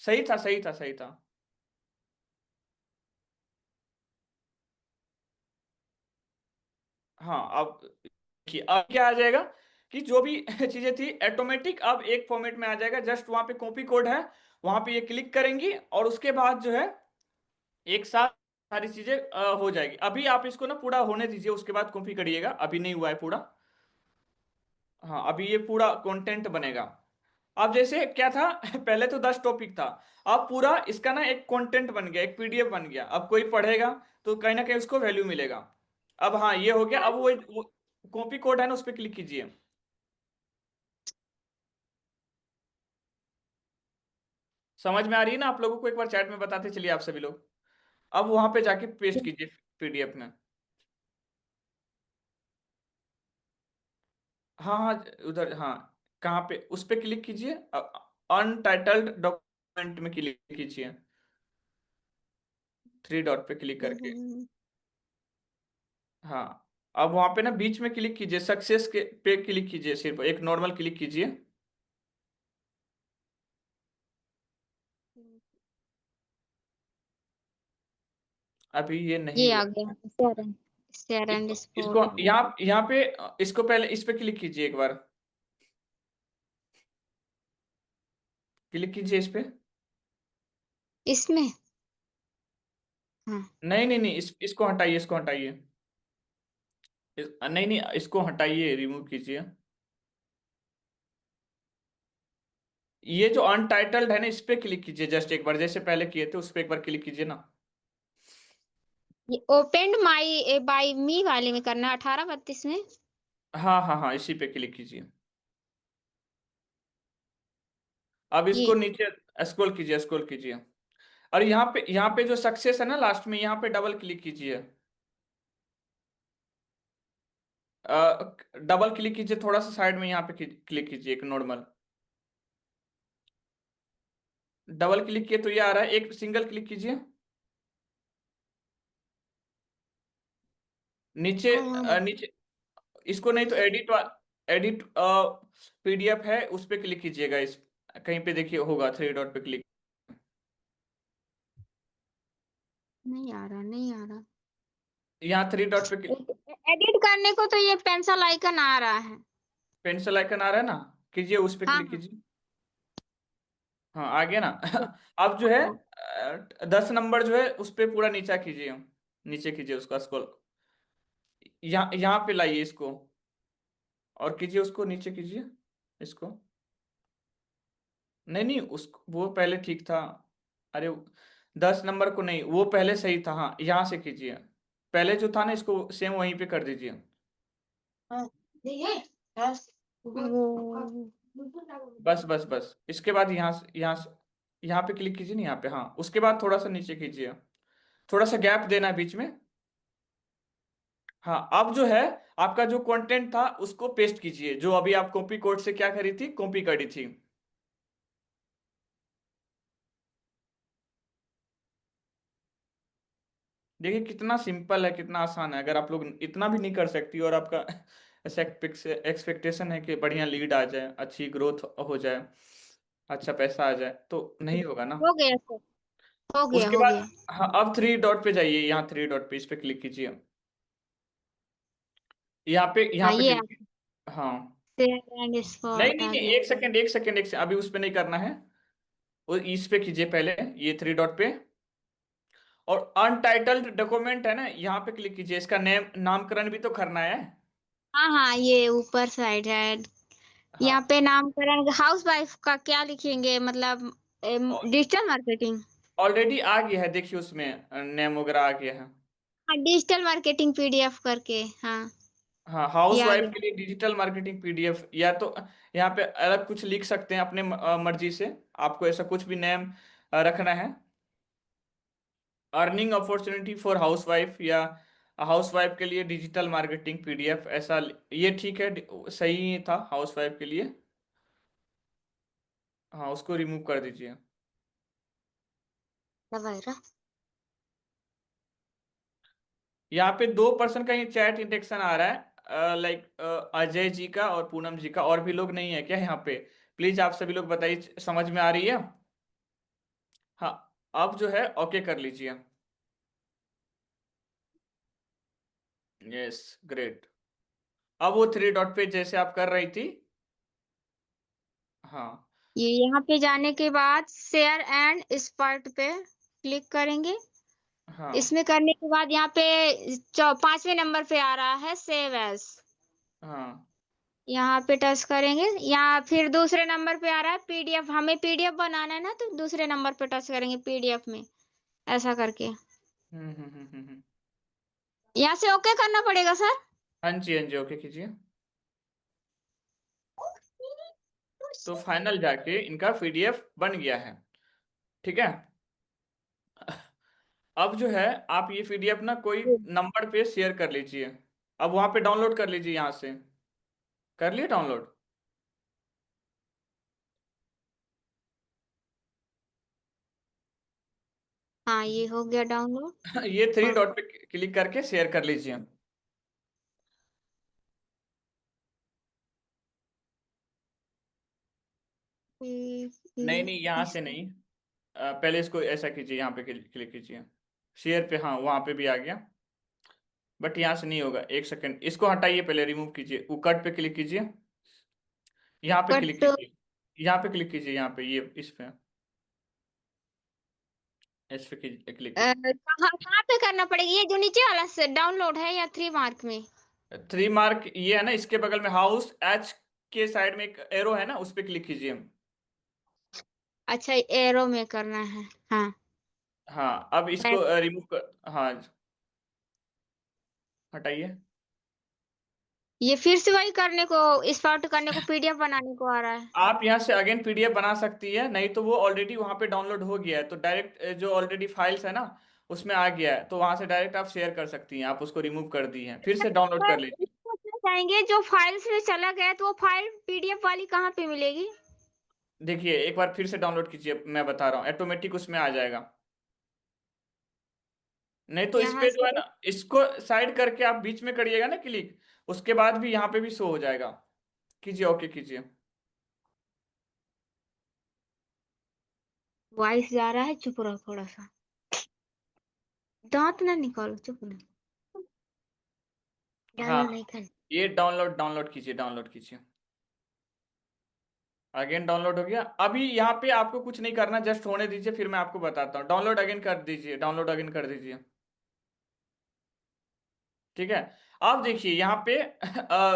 सही था, सही था, सही था। हाँ, अब क्या आ जाएगा कि जो भी चीजें थी ऑटोमेटिक अब एक फॉर्मेट में आ जाएगा, जस्ट वहां पे कॉपी कोड है, वहां पे ये क्लिक करेंगी और उसके बाद जो है एक साथ सारी चीजें हो जाएगी। अभी आप इसको ना पूरा होने दीजिए, उसके बाद कॉपी करिएगा, अभी नहीं हुआ है पूरा। हाँ, अभी ये पूरा कंटेंट बनेगा। अब जैसे क्या था पहले तो 10 टॉपिक था, अब पूरा इसका ना एक कंटेंट बन गया, एक पीडीएफ बन गया। अब कोई पढ़ेगा तो कहीं ना कहीं उसको वैल्यू मिलेगा। अब हाँ ये हो गया, अब वो कॉपी कोड है ना, उस पर क्लिक कीजिए। समझ में आ रही है ना आप लोगों को, एक बार चैट में बताते चलिए आप सभी लोग। अब वहां पे जाके पेस्ट कीजिए पीडीएफ में। हाँ हाँ, उधर हाँ, कहाँ पे, उस पे क्लिक कीजिए, अनटाइटल्ड डॉक्यूमेंट में क्लिक कीजिए, 3 डॉट पे क्लिक करके। हाँ, अब वहां पे ना बीच में क्लिक कीजिए, सक्सेस के पे क्लिक कीजिए, सिर्फ एक नॉर्मल क्लिक कीजिए। अभी ये नहीं ये हुआ। आ गया, शेयर एंड, शेयर एंड इसको इसको स्पॉट आ गया। यहाँ पे इसको पहले इस पे क्लिक कीजिए एक बार, क्लिक कीजिए इस पे। इसमें हाँ। नहीं नहीं नहीं, इसको हटाइए, इसको हटाइए। नहीं नहीं, इसको हटाइए, रिमूव कीजिए। ये जो अनटाइटल्ड है ना, इस पे क्लिक कीजिए जस्ट एक बार, जैसे पहले किए थे उस पे एक बार क्लिक कीजिए ना। ये ओपेंड माई बाय मी वाले में करना है, 1832 में। हाँ हाँ हाँ, इसी पे क्लिक कीजिए। अब इसको ये नीचे स्क्रॉल कीजिए, स्क्रॉल कीजिए। और यहाँ पे जो सक्सेस है ना लास्ट में, यहाँ पे डबल क्लिक कीजिए। डबल क्लिक कीजिए थोड़ा सा साइड में, यहाँ पे क्लिक कीजिए एक नॉर्मल। डबल क्लिक किए तो ये आ रहा है, एक सिंगल क्लिक कीजिए नीचे। नीचे इसको नहीं तो एडिट पीडीएफ है, उस पे क्लिक कीजिएगा। इस कहीं पे देखिए होगा, थ्री डॉट पे क्लिक। नहीं आ रहा, नहीं आ रहा। यहाँ थ्री डॉट पे एडिट करने को तो ये पेंसिल आइकन आ रहा है। पेंसिल आइकन आ रहा है ना, कीजिए उस पे हाँ क्लिक हाँ। कीजिए। हाँ आ गया ना। अब जो है 10 नंबर जो है उस पे पूरा नीचा कीजिए, नीचे कीजिए उसका स्क्रॉल। यहाँ पे लाइए इसको, और कीजिए उसको नीचे कीजिए इसको। नहीं नहीं, उस वो पहले ठीक था। अरे 10 नंबर को नहीं, वो पहले सही था। हाँ यहाँ से कीजिए, पहले जो था ना इसको सेम वहीं पे कर दीजिए। हाँ, ये है। वो बस बस बस, इसके बाद यहाँ पे क्लिक कीजिए ना, यहाँ पे। हाँ उसके बाद थोड़ा सा नीचे कीजिए, थोड़ा सा गैप देना है बीच में। हाँ अब जो है आपका जो कंटेंट था उसको पेस्ट कीजिए, जो अभी आप कॉपी कोड से क्या करी थी, कॉपी करी थी। देखिए कितना सिंपल है, कितना आसान है। अगर आप लोग इतना भी नहीं कर सकती और आपका ऐसा एक्सपेक्टेशन है कि बढ़िया लीड आ जाए, अच्छी ग्रोथ हो जाए, अच्छा पैसा आ जाए, तो नहीं होगा ना। हो गया सर, हो गया, उसके हो बाद गया। हाँ, अब थ्री डॉट पे जाइए, यहाँ थ्री डॉट पे, इस पे क्लिक कीजिए। यहाँ हाँ, पे ये क्लिक। हाँ शेयर एंड नहीं स्पॉट नहीं आ नहीं, गया। एक सेकंड एक सेकंड एक सेकंड, अभी उस पे नहीं करना है। वो इस पे कीजिए पहले, ये थ्री डॉट पे। और अनटाइटल्ड डॉक्यूमेंट है ना, यहाँ पे क्लिक कीजिए। इसका नेम नामकरण भी तो करना है। हाँ हाँ, ये ऊपर साइड है। यहाँ हाँ पे नामकरण हाउस वाइफ का क्या लिखेंगे, मतलब डिजिटल मार्केटिंग। ऑलरेडी आ गया है, देखिए उसमें नेम वगैरह आ गया है। हाँ, डिजिटल मार्केटिंग पीडीएफ करके, हाँ। हाँ हाउस ये आ वाइफ गया। के लिए डिजिटल मार्केटिंग पीडीएफ, या तो यहाँ पे अलग कुछ लिख सकते हैं अपने मर्जी से। आपको ऐसा कुछ भी नेम रखना है। Earning opportunity for house wife, या हाउस वाइफ के लिए डिजिटल मार्केटिंग पीडीएफ, ऐसा ये ठीक है, सही था हाउस वाइफ के लिए। हाँ उसको रिमूव कर दीजिए। वगैरह। यहाँ पे 2 पर्सन का ही चैट इंटेक्शन आ रहा है, लाइक अजय जी का और पूनम जी का। और भी लोग नहीं है क्या यहाँ पे? प्लीज आप सभी लोग बताइए, समझ में आ रही है? हाँ अब जो है ओके कर लीजिए। Yes great. अब वो थ्री डॉट पे जैसे आप कर रही थी। हाँ ये यहाँ पे जाने के बाद शेयर एंड स्पॉट पे क्लिक करेंगे। हाँ इसमें करने के बाद यहाँ पे 5वें नंबर पे आ रहा है सेव एज। हाँ। यहाँ पे टच करेंगे, यहाँ फिर दूसरे नंबर पे आ रहा है पीडीएफ। हमें पीडीएफ बनाना है ना, तो दूसरे नंबर पे टच करेंगे पीडीएफ में, ऐसा करके। हम्म। यहाँ से ओके करना पड़ेगा सर। हाँ जी हाँ जी, ओके कीजिए। तो फाइनल जाके इनका पीडीएफ बन गया है। ठीक है। अब जो है आप ये पीडीएफ ना कोई नंबर पे शेयर कर लीजिए। अब वहां पे डाउनलोड कर लीजिए, यहाँ से कर लिए डाउनलोड। हाँ, ये हो गया डाउनलोड। ये थ्री और डॉट पे क्लिक करके शेयर कर लीजिए। नहीं नहीं, यहाँ से नहीं। पहले इसको ऐसा कीजिए, यहाँ पे क्लिक कीजिए शेयर पे। हाँ वहां पे भी आ गया, बट यहाँ से नहीं होगा। एक सेकंड, इसको हटाइए, पहले रिमूव कीजिए। वो कट पे क्लिक कीजिए, यहाँ पे क्लिक कट। कीजिए। यहाँ पे क्लिक कीजिए, यहाँ पे ये इस पे। इस पे क्लिक कहाँ कहाँ पे करना पड़ेगा? ये जो नीचे वाला से डाउनलोड है या 3 मार्क में? 3 मार्क ये है ना, इसके बगल में हाउस एच के साइड में एक एरो है ना, उस पे क्लिक कीजिए। अच्छा, एरो में करना है। हाँ। हाँ, अब इसको रिमूव कर, हाँ हटाइए। ये फिर से वही करने को, स्टार्ट करने को, पीडीएफ बनाने को आ रहा है। आप यहाँ से अगेन पीडीएफ बना सकती है, नहीं तो वो ऑलरेडी वहां पे डाउनलोड हो गया है, तो डायरेक्ट जो ऑलरेडी फाइल्स है ना उसमें आ गया है, तो वहां से डायरेक्ट आप शेयर कर सकती हैं। आप उसको रिमूव कर दी हैं, फिर से डाउनलोड पर कर लीजिए। इसको क्या चाहेंगे, जो फाइल्स में चला गया तो वो फाइल पीडीएफ वाली कहाँ पे मिलेगी? देखिए एक बार फिर से डाउनलोड कीजिए, मैं बता रहा हूँ ऑटोमेटिक उसमें आ जाएगा। नहीं तो इस यहाँ पे जो है से ना, इसको साइड करके आप बीच में करिएगा ना क्लिक, उसके बाद भी यहाँ पे भी शो हो जाएगा। कीजिए, ओके कीजिए। वॉइस जा रहा है, चुप रहो थोड़ा सा। दांत ना निकालो, चुप रहो। हाँ, डाउनलोड नहीं कर। ये डाउनलोड डाउनलोड कीजिए, डाउनलोड कीजिए। अगेन डाउनलोड हो गया। अभी यहाँ पे आपको कुछ नहीं करना, जस्ट होने दीजिए, फिर मैं आपको बताता हूँ। डाउनलोड अगेन कर दीजिए, डाउनलोड अगेन कर दीजिए। ठीक है, आप देखिए यहाँ पे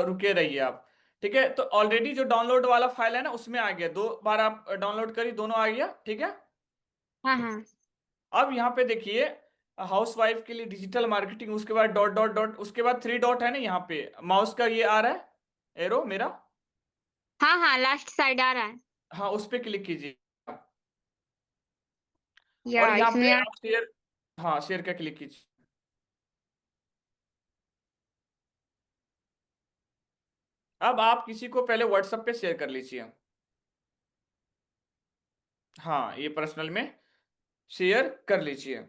रुके रहिए आप। ठीक है, तो ऑलरेडी जो डाउनलोड वाला फाइल है ना उसमें आ गया, 2 बार आप डाउनलोड करी, दोनों आ गया। ठीक है, हाँ हाँ अब यहाँ पे देखिए हाउस वाइफ के लिए डिजिटल मार्केटिंग, उसके बाद डॉट डॉट डॉट, उसके बाद 3 डॉट है ना, यहाँ पे माउस का ये आ रहा है एरो मेरा। हाँ हाँ, लास्ट साइड आ रहा है। हाँ, उस पे क्लिक कीजिए आप। और या यहाँ इसमें पे आप शेयर, हाँ शेयर का क्लिक कीजिए। अब आप किसी को पहले व्हाट्सएप पे शेयर कर लीजिए। हाँ, ये पर्सनल में शेयर कर लीजिए।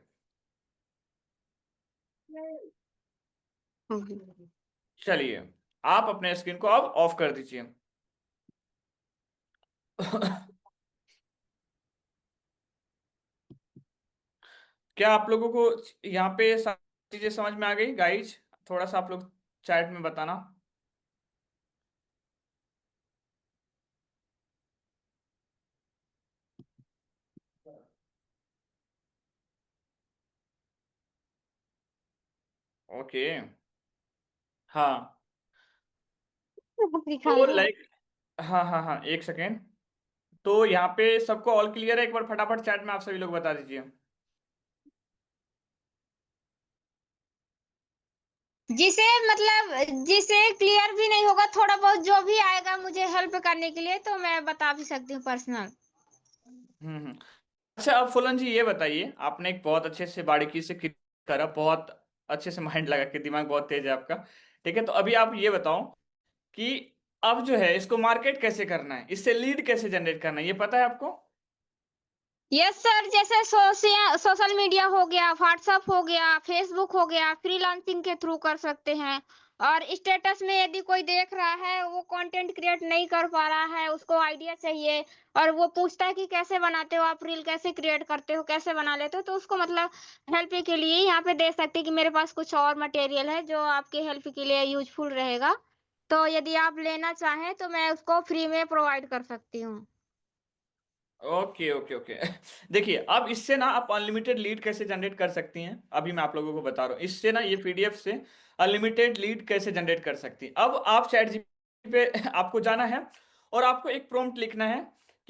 चलिए, आप अपने स्क्रीन को अब ऑफ कर दीजिए। क्या आप लोगों को यहाँ पे सारी चीजें समझ में आ गई गाइज? थोड़ा सा आप लोग चैट में बताना। ओके, हाँ, दिखा तो दो। लाइक, हाँ हाँ हाँ, एक सेकेंड। तो यहाँ पे सबको ऑल क्लियर है? एक बार फटाफट चैट में आप सभी लोग बता दीजिए। जिसे मतलब जिसे क्लियर भी नहीं होगा, थोड़ा बहुत जो भी आएगा मुझे हेल्प करने के लिए, तो मैं बता भी सकती हूँ पर्सनल। हम्म। अच्छा, अब फुलन जी ये बताइए, आपने एक बहुत अच्छे से बारीकी से करा, बहुत अच्छे से माइंड लगा के, दिमाग बहुत तेज है आपका। ठीक है, तो अभी आप ये बताओ कि अब जो है इसको मार्केट कैसे करना है, इससे लीड कैसे जनरेट करना है, ये पता है आपको? यस सर, जैसे सोशल मीडिया हो गया, व्हाट्सएप हो गया, फेसबुक हो गया, फ्रीलांसिंग के थ्रू कर सकते हैं। और स्टेटस में यदि कोई देख रहा है, वो कंटेंट क्रिएट नहीं कर पा रहा है, उसको आइडिया चाहिए, और वो पूछता है कि कैसे बनाते हो आप रील, कैसे क्रिएट करते हो, कैसे बना लेते हो, तो उसको मतलब हेल्प के लिए यहाँ पे दे सकते हैं कि मेरे पास कुछ और मटेरियल है जो आपके हेल्प के लिए यूजफुल रहेगा। तो यदि आप लेना चाहें तो मैं उसको फ्री में प्रोवाइड कर सकती हूँ। Okay okay okay. देखिए, अब इससे ना आप अनलिमिटेड लीड कैसे जनरेट कर सकती हैं, अभी मैं आप लोगों को बता रहा हूँ। इससे ना ये पीडीएफ से अनलिमिटेड लीड कैसे जनरेट कर सकती हैं। अब आप चैट जीपीटी पे आपको जाना है और आपको एक प्रॉम्प्ट लिखना है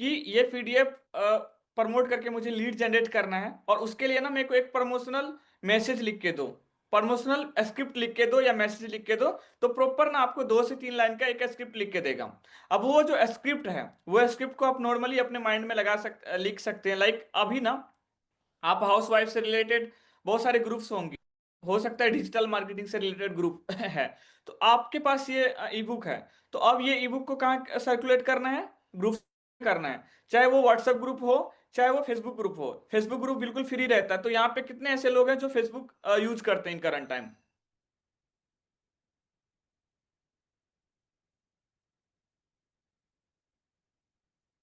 कि ये पीडीएफ प्रमोट करके मुझे लीड जनरेट करना है, और उसके लिए ना मेरे को एक प्रमोशनल मैसेज लिख के दो, प्रमोशनल स्क्रिप्ट लिख के दो या मैसेज लिख के दो। तो प्रॉपर ना आपको 2 से 3 लाइन का एक स्क्रिप्ट लिख के देगा। अब वो जो स्क्रिप्ट है, वो स्क्रिप्ट को आप नॉर्मली अपने माइंड में लिख सकते हैं। लाइक अभी ना आप हाउस वाइफ से रिलेटेड बहुत सारे ग्रुप्स होंगे, हो सकता है डिजिटल मार्केटिंग से रिलेटेड ग्रुप है, तो आपके पास ये ई बुक है। तो अब ये ई बुक को कहाँ सर्कुलेट करना है? ग्रुप करना है, चाहे वो व्हाट्सएप ग्रुप हो, चाहे वो फेसबुक ग्रुप हो। फेसबुक ग्रुप बिल्कुल फ्री रहता है, तो यहाँ पे कितने ऐसे लोग हैं जो फेसबुक यूज करते हैं इन करंट टाइम?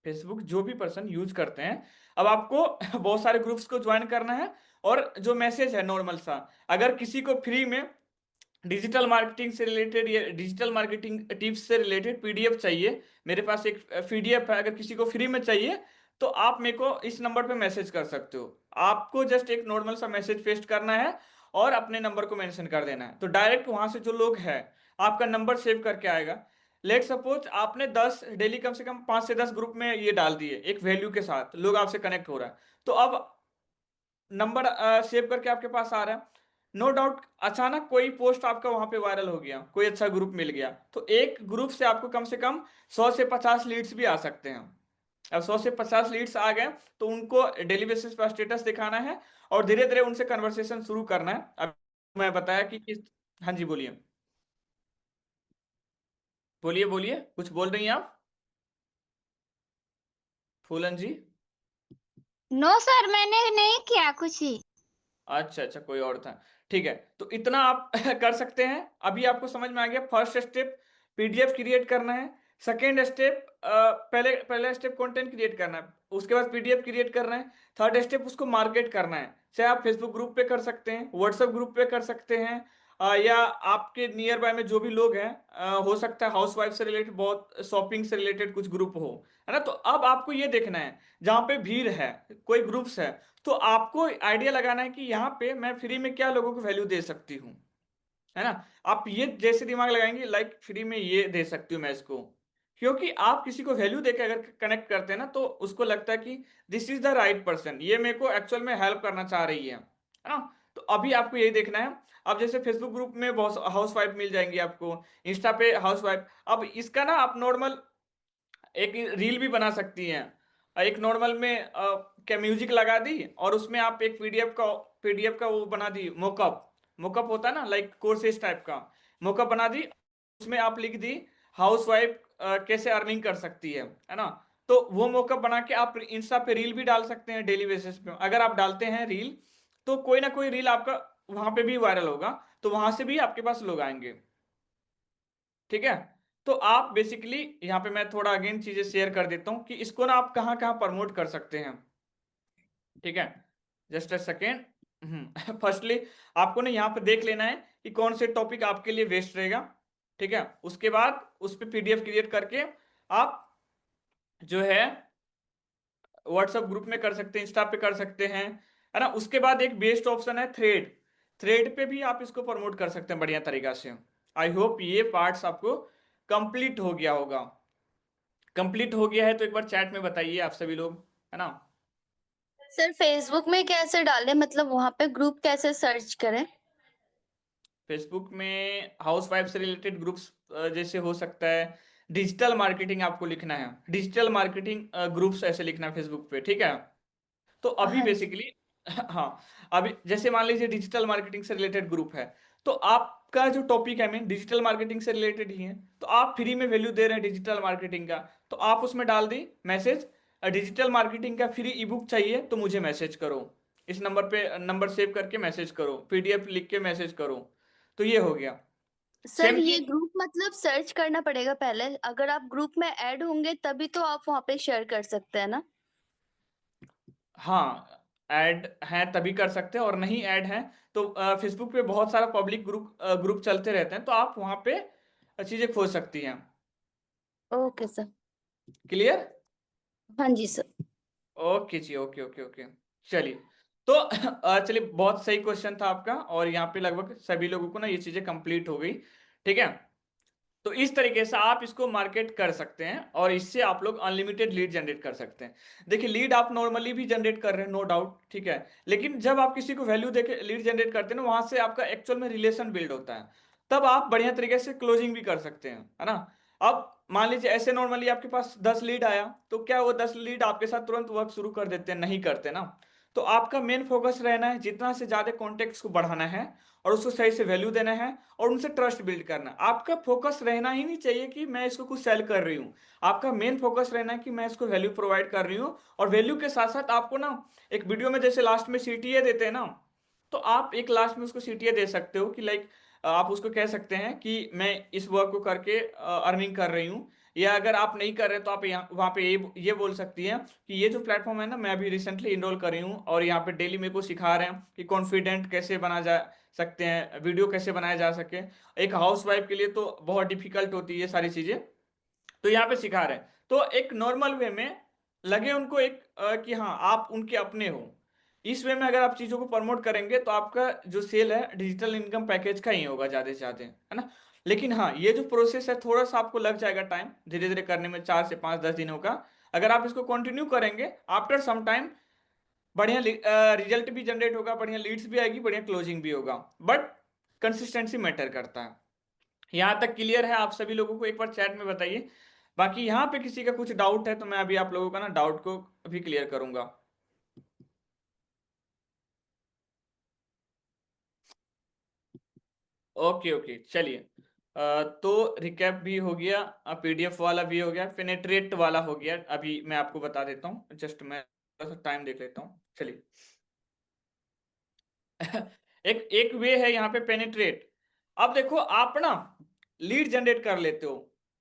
फेसबुक जो भी पर्सन यूज करते हैं, अब आपको बहुत सारे ग्रुप्स को ज्वाइन करना है। और जो मैसेज है नॉर्मल सा, अगर किसी को फ्री में डिजिटल मार्केटिंग से रिलेटेड या डिजिटल मार्केटिंग टिप्स से रिलेटेड पीडीएफ चाहिए, मेरे पास एक पीडीएफ है, अगर किसी को फ्री में चाहिए तो आप मेरे को इस नंबर पे मैसेज कर सकते हो। आपको जस्ट एक नॉर्मल सा मैसेज पेस्ट करना है और अपने नंबर को मेंशन कर देना है, तो डायरेक्ट वहां से जो लोग हैं आपका नंबर सेव करके आएगा। लेट सपोज आपने 10 डेली कम से कम 5 से 10 ग्रुप में ये डाल दिए एक वैल्यू के साथ, लोग आपसे कनेक्ट हो रहा है, तो अब नंबर सेव करके आपके पास आ रहा है। नो डाउट अचानक कोई पोस्ट आपका वहां पे वायरल हो गया, कोई अच्छा ग्रुप मिल गया, तो एक ग्रुप से आपको कम से कम 100 से 50 लीड्स भी आ सकते हैं। अब 100 से 50 लीड्स आ गए तो उनको डेली बेसिस पर स्टेटस दिखाना है और धीरे धीरे उनसे कन्वर्सेशन शुरू करना है। अब मैं बताया कि किस। हाँ जी बोलिए, बोलिए बोलिए, कुछ बोल रही हैं आप फूलन जी? नो सर, मैंने नहीं किया कुछ ही। अच्छा अच्छा, कोई और था। ठीक है, तो इतना आप कर सकते हैं। अभी आपको समझ में आ गया। फर्स्ट स्टेप पीडीएफ क्रिएट करना है। सेकेंड स्टेप पहले स्टेप कंटेंट क्रिएट करना है, उसके बाद पीडीएफ क्रिएट करना है। थर्ड स्टेप उसको मार्केट करना है, चाहे आप फेसबुक ग्रुप पे कर सकते हैं, व्हाट्सएप ग्रुप पे कर सकते हैं, या आपके नियर बाय में जो भी लोग हैं, हो सकता है हाउस वाइफ से रिलेटेड, बहुत शॉपिंग से रिलेटेड कुछ ग्रुप हो, है ना। तो अब आपको ये देखना है जहाँ पे भीड़ है, कोई ग्रुप्स है, तो आपको आइडिया लगाना है कि यहाँ पे मैं फ्री में क्या लोगों को वैल्यू दे सकती हूँ, है ना। आप ये जैसे दिमाग लगाएंगे लाइक फ्री में ये दे सकती हूँ मैं इसको, क्योंकि आप किसी को वैल्यू देकर अगर कनेक्ट करते हैं ना तो उसको लगता है कि this is the right person, ये मेरे को एक्चुअल में हेल्प करना चाह रही है ना। तो अभी आपको यही देखना है। अब जैसे फेसबुक ग्रुप में बहुत हाउस वाइफ मिल जाएंगी आपको, इंस्टा पे हाउस वाइफ। अब इसका ना आप नॉर्मल एक रील भी बना सकती हैं। एक नॉर्मल में क्या म्यूजिक लगा दी और उसमें आप एक पीडीएफ का वो बना दी, मोकअप। मोकअप होता है ना, लाइक कोर्सेज टाइप का मोकअप बना दी। उसमें आप लिख दी हाउस वाइफ कैसे अर्निंग कर सकती है ना। तो वो मोकअप बना के आप इंस्टा पे रील भी डाल सकते हैं डेली बेसिस पे। अगर आप डालते हैं रील तो कोई ना कोई रील आपका वहां पे भी वायरल होगा, तो वहां से भी आपके पास लोग आएंगे। ठीक है, तो आप बेसिकली यहाँ पे मैं थोड़ा अगेन चीजें शेयर कर देता हूँ कि इसको ना आप कहाँ कहाँ प्रमोट कर सकते हैं। ठीक है, जस्ट अ सेकेंड। फर्स्टली आपको ना यहाँ पे देख लेना है कि कौन से टॉपिक आपके लिए बेस्ट रहेगा। ठीक है, उसके बाद उस पर पीडीएफ क्रिएट करके आप जो है व्हाट्सएप ग्रुप में कर सकते हैं, इंस्टा पे कर सकते हैं, है ना। उसके बाद एक बेस्ट ऑप्शन है थ्रेड। थ्रेड पे भी आप इसको प्रमोट कर सकते हैं बढ़िया तरीका से। आई होप ये पार्ट्स आपको कंप्लीट हो गया होगा। कंप्लीट हो गया है तो एक बार चैट में बताइए आप सभी लोग, है ना। सर फेसबुक में कैसे डालें, मतलब वहां पे ग्रुप कैसे सर्च करें? फेसबुक में हाउस वाइफ से रिलेटेड ग्रुप्स जैसे हो सकता है डिजिटल मार्केटिंग, आपको लिखना है डिजिटल मार्केटिंग ग्रुप्स ऐसे लिखना है फेसबुक पे। ठीक है, तो अभी हाँ जी। बेसिकली हाँ, अभी जैसे मान लीजिए डिजिटल मार्केटिंग से रिलेटेड ग्रुप है, तो आपका जो टॉपिक है मेन डिजिटल मार्केटिंग से रिलेटेड ही है, तो आप फ्री में वैल्यू दे रहे हैं डिजिटल मार्केटिंग का, तो आप उसमें डाल दी मैसेज डिजिटल मार्केटिंग का फ्री ई बुक चाहिए तो मुझे मैसेज करो, इस नंबर पे नंबर सेव करके मैसेज करो, पीडीएफ लिख के मैसेज करो। तो ये हो गया। सर सेम ये चीज। ग्रुप मतलब सर्च करना पड़ेगा पहले, अगर आप ग्रुप में ऐड होंगे तभी तो आप वहां पे शेयर कर सकते हैं ना? हाँ, ऐड है तभी कर सकते हैं, और नहीं ऐड है तो फेसबुक पे बहुत सारा पब्लिक ग्रुप चलते रहते हैं, तो आप वहां पे चीजें खोज सकती हैं। Okay sir. क्लियर? हाँ जी सर। ओके जी, ओके ओके ओके। चलिए, तो चलिए, बहुत सही क्वेश्चन था आपका, और यहाँ पे लगभग सभी लोगों को ना ये चीजें कंप्लीट हो गई। ठीक है, तो इस तरीके से आप इसको मार्केट कर सकते हैं और इससे आप लोग अनलिमिटेड लीड जनरेट कर सकते हैं। देखिए, लीड आप नॉर्मली भी जनरेट कर रहे हैं, नो डाउट, ठीक है, लेकिन जब आप किसी को वैल्यू देके लीड जनरेट करते हैं ना, वहां से आपका एक्चुअल में रिलेशन बिल्ड होता है, तब आप बढ़िया तरीके से क्लोजिंग भी कर सकते हैं, है ना। अब मान लीजिए ऐसे नॉर्मली आपके पास 10 लीड आया, तो क्या वो 10 लीड आपके साथ तुरंत वर्क शुरू कर देते हैं? नहीं करते ना। तो आपका मेन फोकस रहना है जितना से ज्यादा कॉन्टेक्ट्स को बढ़ाना है और उसको सही से वैल्यू देना है और उनसे ट्रस्ट बिल्ड करना है। आपका फोकस रहना ही नहीं चाहिए कि मैं इसको कुछ सेल कर रही हूँ। आपका मेन फोकस रहना है कि मैं इसको वैल्यू प्रोवाइड कर रही हूँ, और वैल्यू के साथ साथ आपको ना एक वीडियो में जैसे लास्ट में सीटीए देते हैं ना, तो आप एक लास्ट में उसको सीटीए दे सकते हो कि लाइक आप उसको कह सकते हैं कि मैं इस वर्क को करके अर्निंग कर रही हूँ। या अगर आप नहीं कर रहे तो आप यहाँ वहाँ पे ये बोल सकती हैं कि ये जो प्लेटफॉर्म है ना, मैं अभी रिसेंटली इनरोल कर रही हूँ और यहाँ पे डेली मेरे को सिखा रहे हैं कि कॉन्फिडेंट कैसे बना जा सकते हैं, वीडियो कैसे बनाया जा सके। एक हाउस वाइफ के लिए तो बहुत डिफिकल्ट होती है ये सारी चीजें, तो यहाँ पे सिखा रहे हैं। तो एक नॉर्मल वे में लगे उनको एक कि हाँ आप उनके अपने हो। इस वे में अगर आप चीजों को प्रमोट करेंगे तो आपका जो सेल है डिजिटल इनकम पैकेज का ही होगा ज्यादा से ज्यादा, है ना। लेकिन हाँ ये जो प्रोसेस है थोड़ा सा आपको लग जाएगा टाइम, धीरे धीरे करने में 4 से 5 10 दिनों का। अगर आप इसको कंटिन्यू करेंगे आफ्टर सम टाइम बढ़िया रिजल्ट भी जनरेट होगा, बढ़िया लीड्स भी आएगी, बढ़िया क्लोजिंग भी होगा। बट कंसिस्टेंसी मैटर करता है। यहाँ तक क्लियर है आप सभी लोगों को? एक बार चैट में बताइए। बाकी यहाँ पे किसी का कुछ डाउट है तो मैं अभी आप लोगों का ना डाउट को भी क्लियर करूंगा। ओके ओके चलिए। तो रिकैप भी हो गया, पीडीएफ वाला भी हो गया, पेनेट्रेट वाला हो गया। अभी मैं आपको बता देता हूँ, जस्ट मैं थोड़ा सा टाइम देख लेता हूँ। चलिए एक एक वे है यहाँ पे पेनिट्रेट। अब देखो आप ना लीड जनरेट कर लेते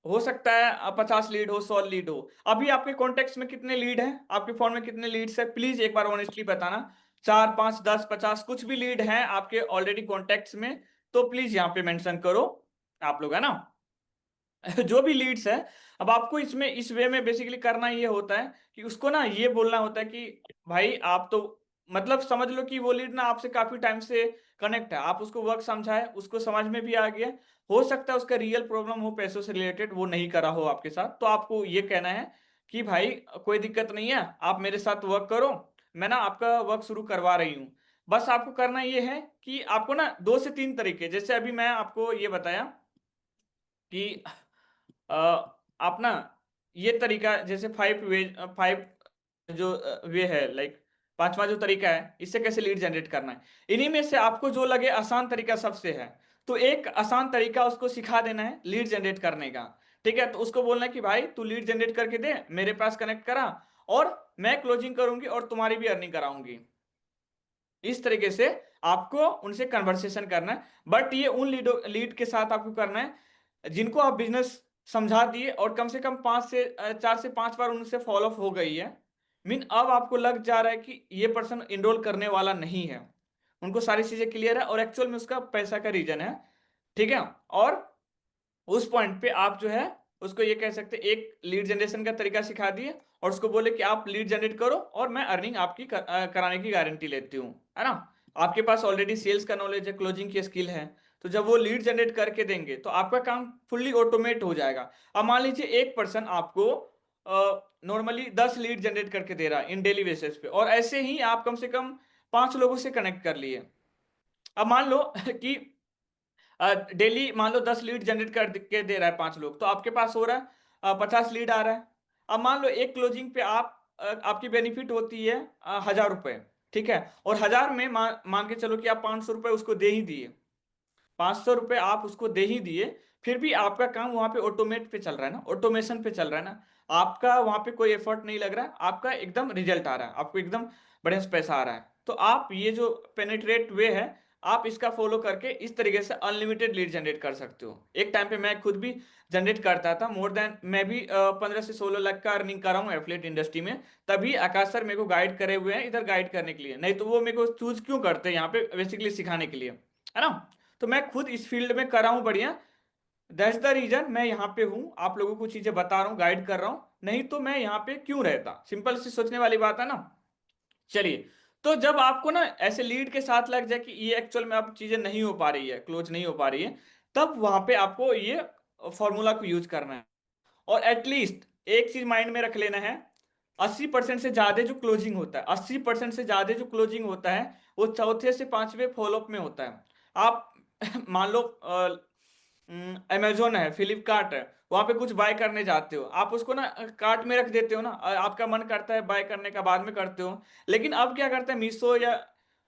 हो सकता है 50 लीड हो, 100 लीड हो। अभी आपके कॉन्टेक्ट में कितने लीड हैं, आपके फोन में कितने लीड्स है, प्लीज एक बार ऑनेस्टली बताना। 4 5 10 50 कुछ भी लीड हैं आपके ऑलरेडी कॉन्टेक्ट्स में, तो प्लीज यहाँ पे मेंशन करो आप लोग, है ना। जो भी लीड्स है, अब आपको इसमें इस वे में बेसिकली करना ये होता है कि उसको ना ये बोलना होता है कि भाई आप तो मतलब समझ लो कि वो लीड ना आपसे काफी टाइम से कनेक्ट है, आप उसको वर्क समझाए, उसको समझ में भी आ गया। हो सकता है उसका रियल प्रॉब्लम हो पैसों से रिलेटेड, वो नहीं करा हो आपके साथ, तो आपको ये कहना है कि भाई कोई दिक्कत नहीं है, आप मेरे साथ वर्क करो, मैं ना आपका वर्क शुरू करवा रही हूँ। बस आपको करना ये है कि आपको ना 2 से 3 तरीके, जैसे अभी मैं आपको ये बताया कि अ, आप ना ये तरीका जैसे 5 जो वे है लाइक 5वां जो तरीका है इससे कैसे लीड जनरेट करना है, इन्हीं में से आपको जो लगे आसान तरीका सबसे है, तो एक आसान तरीका उसको सिखा देना है लीड जनरेट करने का। ठीक है, तो उसको बोलना है कि भाई तू लीड जनरेट करके दे, मेरे पास कनेक्ट करा, और मैं क्लोजिंग करूंगी और तुम्हारी भी अर्निंग कराऊंगी। इस तरीके से आपको उनसे कन्वर्सेशन करना है। बट ये उन लीड के साथ आपको करना है जिनको आप बिजनेस समझा दिए और कम से कम 4 से 5 बार उनसे फॉलो अप हो गई है। मीन अब आपको लग जा रहा है कि ये पर्सन इनरोल करने वाला नहीं है, उनको सारी चीजें क्लियर है और एक्चुअल में उसका पैसा का रीजन है। ठीक है, और उस पॉइंट पे आप जो है उसको ये कह सकते हैं एक लीड जनरेशन का तरीका सिखा दिए और उसको बोले कि आप लीड जनरेट करो और मैं अर्निंग आपकी कराने की गारंटी लेती हूँ, है ना। आपके पास ऑलरेडी सेल्स का नॉलेज है, क्लोजिंग की स्किल है, तो जब वो लीड जनरेट करके देंगे तो आपका काम फुल्ली ऑटोमेट हो जाएगा। अब मान लीजिए एक पर्सन आपको नॉर्मली 10 लीड जनरेट करके दे रहा है इन डेली बेसिस पे, और ऐसे ही आप कम से कम 5 लोगों से कनेक्ट कर लिए। अब मान लो कि डेली मान लो 10 लीड जनरेट कर के दे रहा है 5 लोग, तो आपके पास हो रहा है 50 लीड आ रहा है। अब मान लो एक क्लोजिंग पे आपकी बेनिफिट होती है 1000 रुपए। ठीक है, और 1000 में मान के चलो कि आप 500 रुपए उसको दे ही दिए, 500 रुपए आप उसको दे ही दिए, फिर भी आपका काम वहां पे ऑटोमेट पे चल रहा है ना, ऑटोमेशन पे चल रहा है ना, आपका वहां पे कोई एफर्ट नहीं लग रहा है, आपका एकदम रिजल्ट आ रहा है, आपको एकदम बढ़िया से पैसा आ रहा है। तो आप ये जो पेनिट्रेट वे है आप इसका फॉलो करके इस तरीके से अनलिमिटेड लीड जनरेट कर सकते हो। एक टाइम पे मैं खुद भी जनरेट करता था, मोर देन मैं भी 15 से 16 लाख का अर्निंग कर रहा हूँ एफिलिएट इंडस्ट्री में। तभी आकाश सर मेरे को गाइड करे हुए हैं इधर गाइड करने के लिए, नहीं तो वो मेरे को चूज क्यों करते हैं यहाँ पे बेसिकली सिखाने के लिए, है ना। तो मैं खुद इस फील्ड में कर रहा हूँ बढ़िया, दैट्स द रीजन मैं यहाँ पे हूँ, आप लोगों को चीजें बता रहा हूँ, गाइड कर रहा हूँ, नहीं तो मैं यहाँ पे क्यों रहता। सिंपल सी सोचने वाली बात है ना। चलिए, तो जब आपको ना ऐसे लीड के साथ लग जाए कि ये एक्चुअल में अब चीजें नहीं हो पा रही है, क्लोज नहीं हो पा रही है, तब वहां पे आपको ये फॉर्मूला को यूज करना है। और एटलीस्ट एक चीज माइंड में रख लेना है, 80% से ज्यादा जो क्लोजिंग होता है, 80% से ज्यादा जो क्लोजिंग होता है वो चौथे से 5वें फॉलोअप में होता है। आप मान लो अमेजोन है, फ्लिपकार्ट है, वहां पे कुछ बाय करने जाते हो, आप उसको ना कार्ट में रख देते हो ना, आपका मन करता है बाय करने का, बाद में करते हो। लेकिन अब क्या करता है मीशो या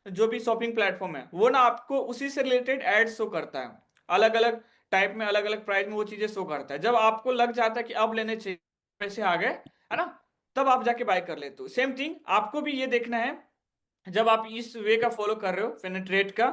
जो भी शॉपिंग प्लेटफॉर्म है वो ना आपको उसी से रिलेटेड एड शो करता है, अलग अलग टाइप में, अलग अलग प्राइस में वो चीजें शो करता है। जब आपको लग जाता है कि अब लेने चाहिए, पैसे आ गए, है ना, तब आप जाके बाय कर लेते हो। सेम थिंग आपको भी ये देखना है, जब आप इस वे का फॉलो कर रहे हो पेनिट्रेट का,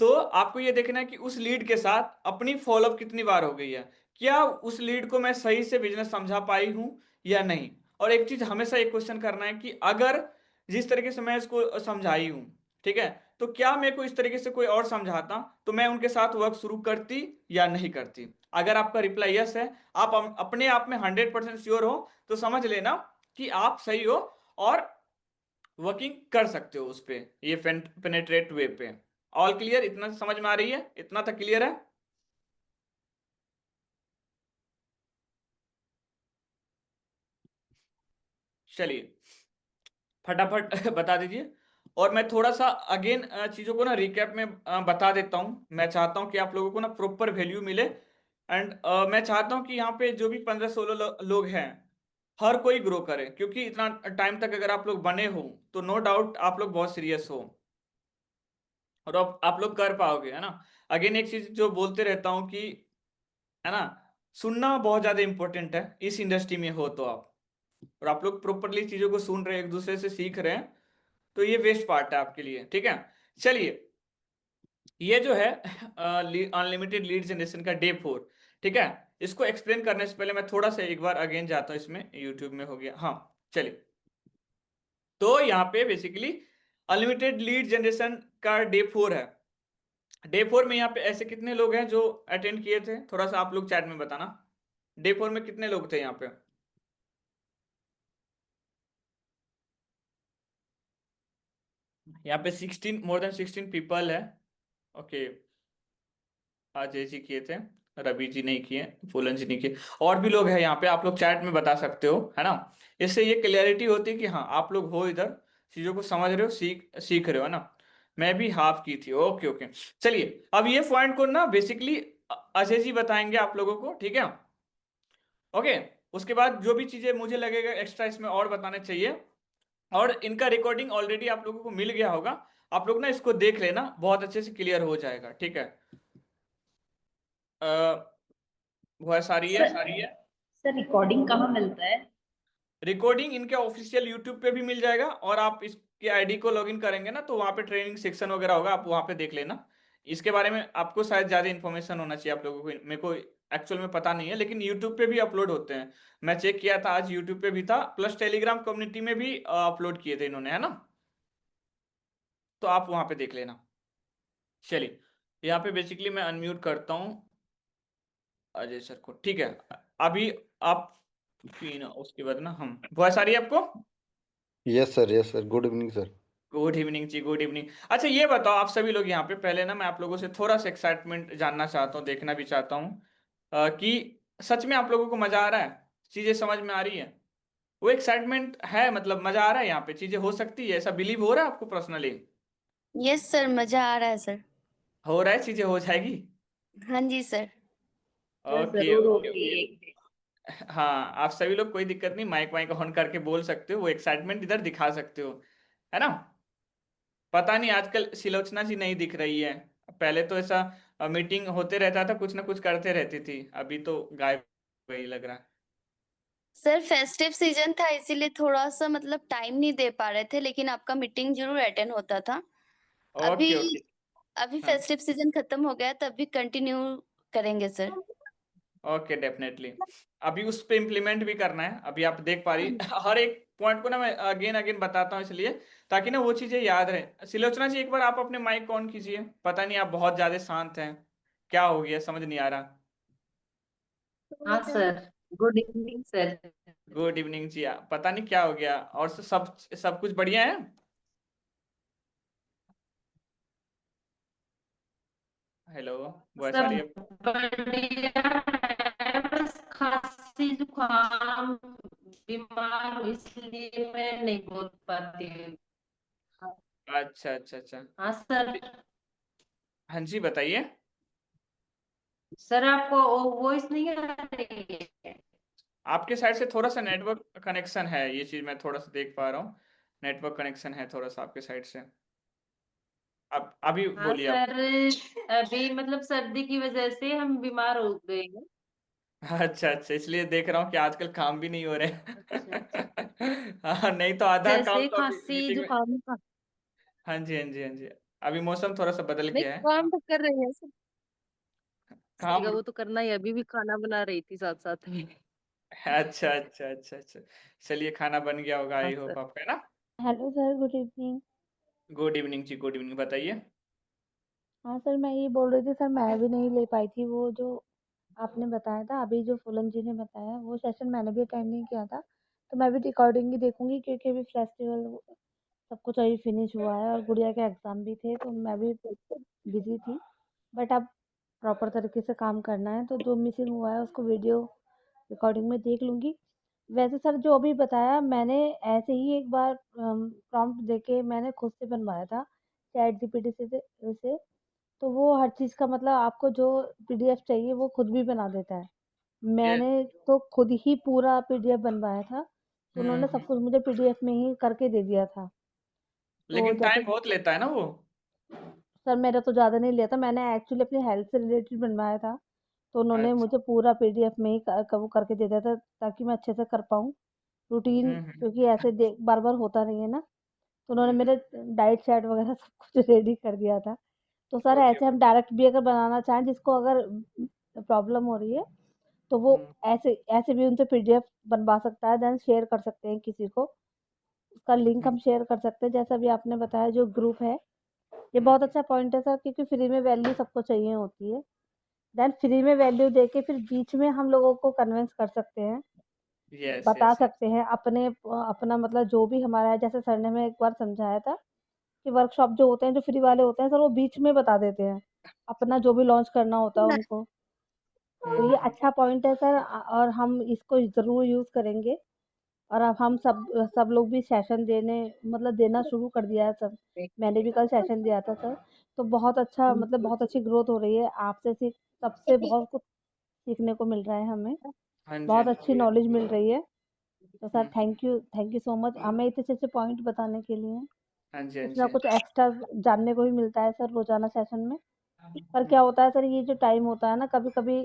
तो आपको ये देखना है कि उस लीड के साथ अपनी फॉलोअप कितनी बार हो गई है, क्या उस लीड को मैं सही से बिजनेस समझा पाई हूं या नहीं। और एक चीज हमेशा एक क्वेश्चन करना है कि अगर जिस तरीके से मैं इसको समझाई हूं, ठीक है, तो क्या मेरे को इस तरीके से कोई और समझाता तो मैं उनके साथ वर्क शुरू करती या नहीं करती। अगर आपका रिप्लाई यस है, आप अपने आप में 100% श्योर हो, तो समझ लेना कि आप सही हो और वर्किंग कर सकते हो उस पे, ये पेनेट्रेट वे पे। All clear? इतना समझ में आ रही है? इतना तक क्लियर है? चलिए फटाफट बता दीजिए। और मैं थोड़ा सा अगेन चीजों को ना रिकैप में बता देता हूँ। मैं चाहता हूँ कि आप लोगों को ना प्रॉपर वैल्यू मिले। एंड मैं चाहता हूँ कि यहाँ पे जो भी 15-16 लोग हैं, हर कोई ग्रो करे, क्योंकि इतना टाइम तक अगर आप लोग बने हो तो नो डाउट आप लोग बहुत सीरियस हो और आप लोग कर पाओगे, है ना। अगेन एक चीज जो बोलते रहता हूँ कि, है ना, सुनना बहुत ज्यादा इंपॉर्टेंट है इस इंडस्ट्री में हो तो आप। और आप लोग प्रॉपरली चीजों को सुन रहे हैं, एक दूसरे से सीख रहे हैं, तो ये बेस्ट पार्ट है आपके लिए, ठीक है। चलिए, ये जो है अनलिमिटेड लीड जनरेशन का डे 4, ठीक है। इसको एक्सप्लेन करने से पहले मैं थोड़ा सा एक बार अगेन जाता हूँ इसमें। यूट्यूब में हो गया, हाँ। चलिए, तो यहाँ पे बेसिकली अनलिमिटेड लीड जनरेशन का डे 4 है। डे 4 में यहाँ पे ऐसे कितने लोग हैं जो अटेंड किए थे? थोड़ा सा आप लोग चैट में बताना। डे 4 में कितने लोग थे यहाँ पे? यहाँ पे 16, मोर देन 16 पीपल है। ओके, अजय जी किए थे, रवि जी नहीं किए, फूलन जी नहीं किए, और भी लोग हैं यहाँ पे, आप लोग चैट में बता सकते हो, है ना। इससे ये क्लियरिटी होती है कि हाँ आप लोग हो इधर, चीजों को समझ रहे हो, सीख सीख रहे हो, है ना। मैं भी हाफ की थी, ओके ओके। चलिए, अब ये पॉइंट को ना बेसिकली अजय जी बताएंगे आप लोगों को, ठीक है। ओके, उसके बाद जो भी चीजें मुझे लगेगा एक्स्ट्रा इसमें और बताने चाहिए, और इनका रिकॉर्डिंग ऑलरेडी आप लोगों को मिल गया होगा, आप लोग ना इसको देख लेना, बहुत अच्छे से क्लियर हो जाएगा, ठीक है। वॉइस आ रही है? सर रिकॉर्डिंग कहाँ मिलता है? रिकॉर्डिंग इनके ऑफिशियल यूट्यूब पे भी मिल जाएगा, और आप इसके आईडी को लॉगिन करेंगे ना, तो वहाँ पे ट्रेनिंग सेक्शन वगैरह होगा, आप वहाँ पे देख लेना। इसके बारे में आपको शायद ज़्यादा इन्फॉर्मेशन होना चाहिए आप लोगों को, मेरे को एक्चुअल में पता नहीं है, लेकिन यूट्यूब पे भी अपलोड होते हैं। मैं चेक किया था आज, यूट्यूब पे भी था, प्लस टेलीग्राम कम्युनिटी में भी अपलोड किए थे इन्होंने, है ना। तो आप वहाँ पे देख लेना। चलिए, यहाँ पे बेसिकली मैं अनम्यूट करता हूँ अजय सर को, ठीक है। अभी आप की ना, उसके बाद ना हम, वॉइस आ रही है आपको? Yes sir, good evening sir. Good evening जी, गुड इवनिंग। अच्छा ये बताओ आप सभी लोग यहाँ पे, पहले ना मैं आप लोगों से थोड़ा सा एक्साइटमेंट जानना चाहता हूँ, देखना भी चाहता हूँ कि सच में आप लोगों को मजा आ रहा है, चीजें समझ में आ रही है, वो एक्साइटमेंट है, मतलब मजा आ रहा है, यहाँ पे चीजें हो सकती है, ऐसा बिलीव हो रहा है आपको पर्सनली? यस सर, मजा आ रहा है सर। हो रहा है, चीजें हो जाएगी। हाँ जी सर। सर ओके जरूर ओके होगी ओके। एक दिन। हाँ, आप सभी लोग कोई दिक्कत नहीं, माइक वाइक ऑन करके बोल सकते हो, वो एक्साइटमेंट इधर दिखा सकते हो, है ना। पता नहीं आजकल सिलोचना जी नहीं दिख रही है, पहले तो ऐसा मीटिंग होते रहता था, कुछ ना कुछ करते रहती थी, अभी तो गायब वही लग रहा है। सर फेस्टिव सीजन था इसीलिए थोड़ा सा मतलब टाइम नहीं दे पा रहे थे, लेकिन आपका मीटिंग जरूर अटेंड होता था। अभी ओके ओके। अभी हाँ, फेस्टिव सीजन खत्म हो गया तब भी कंटिन्यू करेंगे सर। Okay definitely. अभी उस पे इम्प्लीमेंट भी करना है, अभी आप देख पा रही हर एक पॉइंट को ना मैं अगेन अगेन बताता हूँ, इसलिए ताकि ना वो चीजें याद रहे। सिलोचना जी एक बार आप अपने माइक ऑन कीजिए, पता नहीं आप बहुत ज्यादा शांत हैं, क्या हो गया समझ नहीं आ रहा। हाँ sir, good evening sir. Good evening जी, पता नहीं क्या हो गया, और सब सब कुछ बढ़िया है? हेलो, वॉइस आ रही सब है? बढ़िया है, बस खांसी जुकाम, बीमार हूँ इसलिए मैं नहीं बोल पाती हूँ। अच्छा अच्छा अच्छा। हाँ सर। हाँ जी बताइए। सर आपको वॉइस नहीं आ रही है? आपके साइड से थोड़ा सा नेटवर्क कनेक्शन है, ये चीज मैं थोड़ा सा देख पा रहा हूँ, नेटवर्क कनेक्शन है थोड़ा सा आपके साइड से। अब अभी हाँ बोलिए आप। सर, अभी मतलब सर्दी की वजह से हम बीमार हो गए हैं। अच्छा अच्छा, इसलिए देख रहा हूँ कि आजकल काम भी नहीं हो रहे अच्छा अच्छा। हाँ, नहीं तो आधा काम जैसे तो अभी खांसी मीटिंग में। जुकाम का। हाँ जी हाँ जी हाँ जी। अभी मौसम थोड़ा सा बदल नहीं, गया है। काम तो कर रही है सब। काम। का वो तो करना ही, अभी भी खाना बना रही थी साथ साथ में। अच्छा अच्छा अच्छा अच्छा। चलिए, खाना बन गया होगा, हाँ आई सर। होप आपका, है ना। Hello sir, good evening. Good evening जी, गुड इवनिंग, बताइए। हाँ सर, मैं ये बोल रही थी सर, मैं भी नहीं ले पाई थी वो जो आपने बताया था, अभी जो फूलन जी ने बताया वो सेशन मैंने भी अटेंड नहीं किया था, तो मैं भी रिकॉर्डिंग ही देखूंगी, क्योंकि अभी फेस्टिवल सब कुछ अभी फिनिश हुआ है और गुड़िया के एग्जाम भी थे, तो मैं भी बिजी थी। बट अब प्रॉपर तरीके से काम करना है, तो जो मिसिंग हुआ है उसको वीडियो रिकॉर्डिंग में देख लूंगी। वैसे सर जो अभी बताया मैंने, ऐसे ही एक बार प्रॉम्प्ट देके मैंने खुद से बनवाया था चैट जीपीटी से। तो वो हर चीज़ का मतलब आपको जो पीडीएफ चाहिए वो खुद भी बना देता है। ये मैंने तो खुद ही पूरा पीडीएफ बनवाया था, तो हम्म उन्होंने सब कुछ मुझे पीडीएफ में ही करके दे दिया था। तो लेकिन जैसे टाइम बहुत लेता है ना वो। सर मेरा तो ज़्यादा नहीं लिया था, मैंने एक्चुअली अपनी हेल्थ से रिलेटेड बनवाया था, तो उन्होंने अच्छा। मुझे पूरा पीडीएफ में ही वो करके दे दिया था, ताकि मैं अच्छे से कर पाऊँ रूटीन, हम्म क्योंकि ऐसे देख बार बार होता नहीं है ना। तो उन्होंने हम्म मेरे डाइट चार्ट वगैरह सब कुछ रेडी कर दिया था। तो सर ओके। ऐसे हम डायरेक्ट भी अगर बनाना चाहें, जिसको अगर प्रॉब्लम हो रही है, तो वो हम्म ऐसे ऐसे भी उनसे पीडीएफ बनवा सकता है, देन शेयर कर सकते हैं किसी को। उसका लिंक हम्म हम शेयर कर सकते हैं, जैसा भी आपने बताया जो ग्रुप है। ये हम्म बहुत अच्छा पॉइंट है सर, क्योंकि फ्री में वैल्यू सबको चाहिए होती है। देन फ्री में वैल्यू देके फिर बीच में हम लोगों को कन्विंस कर सकते हैं, यस बता यस यस। सकते हैं अपने अपना मतलब जो भी हमारा है। जैसे सर ने हमें एक बार समझाया था कि वर्कशॉप जो होते हैं, जो फ्री वाले होते हैं सर, वो बीच में बता देते हैं अपना जो भी लॉन्च करना होता है उनको। तो ये हम्म। अच्छा पॉइंट है सर, और हम इसको ज़रूर यूज़ करेंगे। और अब हम सब लोग भी सेशन देने मतलब देना शुरू कर दिया है सब। मैंने भी कल सेशन दिया था सर। तो बहुत अच्छा मतलब बहुत अच्छी ग्रोथ हो रही है, आपसे सीख सबसे बहुत कुछ सीखने को मिल रहा है हमें। हाँ जी हाँ बहुत जी। अच्छी नॉलेज मिल रही है। तो sir hmm. Thank you so much हमें इतने अच्छे अच्छे पॉइंट बताने के लिए। हाँ जी हाँ कुछ ना जी। कुछ एक्स्ट्रा जानने को भी मिलता है सर रोजाना सेशन में। पर क्या होता है सर, ये जो टाइम होता है ना, कभी कभी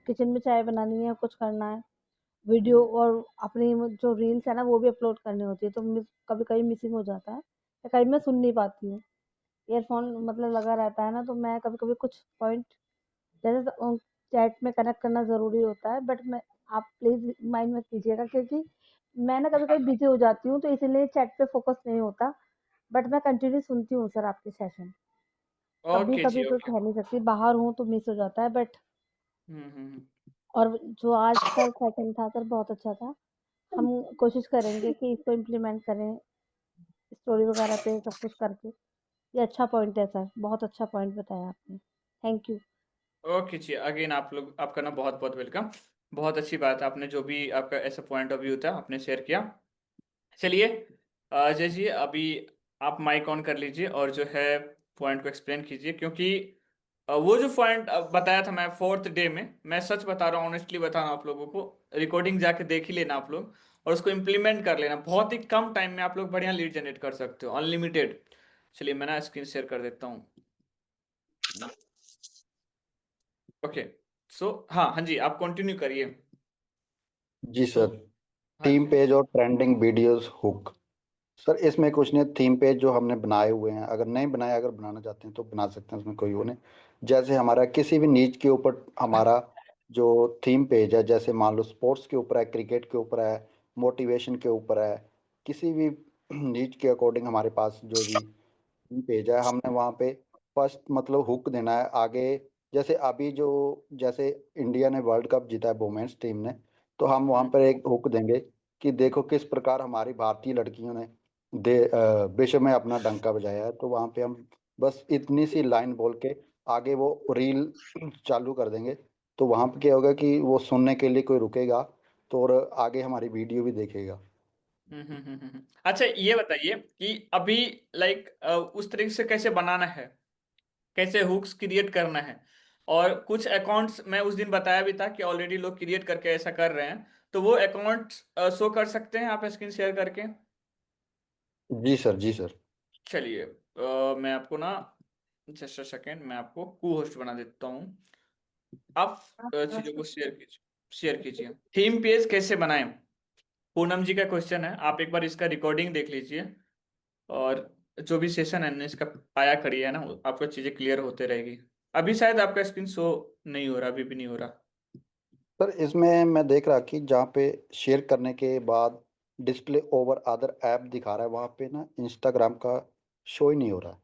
किचन में चाय बनानी है, कुछ करना है, वीडियो और अपनी जो रील्स है ना वो भी अपलोड करनी होती है, तो कभी कभी मिसिंग हो जाता है, या कभी मैं सुन नहीं पाती हूँ। ईयरफोन मतलब लगा रहता है ना, तो मैं कभी कभी कुछ पॉइंट जैसे चैट में कनेक्ट करना ज़रूरी होता है, बट मैं आप प्लीज़ माइंड मत कीजिएगा, क्योंकि मैं ना कभी कभी बिजी हो जाती हूँ, तो इसीलिए चैट पे फोकस नहीं होता। बट मैं कंटिन्यू सुनती हूँ सर आपके सेशन। कभी ओके जी कभी तो ओके। कह नहीं सकती, बाहर हूँ तो मिस हो जाता है, बट हम्म। और जो आज का सेशन था सर बहुत अच्छा था। हम कोशिश करेंगे कि इसको इम्प्लीमेंट करें स्टोरी वगैरह पे सब कुछ करके। ये अच्छा पॉइंट है सर, बहुत अच्छा पॉइंट बताया आपने। Thank you. ओके जी, अगेन आप लोग आपका ना बहुत बहुत वेलकम। बहुत अच्छी बात है, आपने जो भी आपका ऐसा पॉइंट ऑफ व्यू था आपने शेयर किया। चलिए अजय जी, अभी आप माइक ऑन कर लीजिए और जो है पॉइंट को एक्सप्लेन कीजिए, क्योंकि वो जो पॉइंट बताया था मैं फोर्थ डे में, मैं सच बता रहा हूँ, ऑनेस्टली बता रहा हूँ आप लोगों को, रिकॉर्डिंग जाके देख ही लेना आप लोग और उसको इम्प्लीमेंट कर लेना। बहुत ही कम टाइम में आप लोग बढ़िया लीड जनरेट कर सकते हो, अनलिमिटेड। चलिए मैं ना स्क्रीन शेयर कर देता हूँ। ओके। सो हाँ हाँ जी, आप कंटिन्यू करिए। जी सो सर। हाँ थीम जी। पेज और ट्रेंडिंग वीडियोस हुक। सर इसमें कुछ नहीं, थीम पेज जो हमने बनाए हुए हैं, अगर नहीं बनाए, अगर बनाना चाहते हैं तो बना सकते हैं, उसमें कोई वो नहीं। जैसे हमारा किसी भी नीच के ऊपर हमारा जो थीम पेज है, जैसे मान लो स्पोर्ट्स के ऊपर है, क्रिकेट के ऊपर है, मोटिवेशन के ऊपर है, किसी भी नीच के अकॉर्डिंग हमारे पास जो भी पेज है, हमने वहाँ पे फर्स्ट मतलब हुक देना है आगे। जैसे अभी जो जैसे इंडिया ने वर्ल्ड कप जीता है वुमेन्स टीम ने, तो हम वहाँ पर एक हुक देंगे कि देखो किस प्रकार हमारी भारतीय लड़कियों ने विश्व में अपना डंका बजाया है। तो वहाँ पे हम बस इतनी सी लाइन बोल के आगे वो रील चालू कर देंगे। तो वहाँ पे क्या होगा कि वो सुनने के लिए कोई रुकेगा, तो और आगे हमारी वीडियो भी देखेगा। अच्छा ये बताइए कि अभी लाइक उस तरीके से कैसे बनाना है, कैसे हुक्स क्रिएट करना है। और कुछ अकाउंट्स मैं उस दिन बताया भी था कि ऑलरेडी लोग क्रिएट करके ऐसा कर रहे हैं, तो वो अकाउंट शो कर सकते हैं आप स्क्रीन शेयर करके। जी सर, जी सर। चलिए मैं आपको ना जस्ट अ सेकेंड, मैं आपको को होस्ट बना देता हूँ। आप चीजों को शेयर कीजिए। थीम पेज कैसे बनाएं, पूनम जी का क्वेश्चन है, आप एक बार इसका रिकॉर्डिंग देख लीजिए और जो भी सेशन है ना इसका आया करिए ना, आपको चीजें क्लियर होते रहेगी। अभी शायद आपका स्क्रीन शो नहीं हो रहा, अभी भी नहीं हो रहा। सर इसमें मैं देख रहा कि जहाँ पे शेयर करने के बाद डिस्प्ले ओवर अदर ऐप दिखा रहा है, वहाँ पे ना इंस्टाग्राम का शो ही नहीं हो रहा है।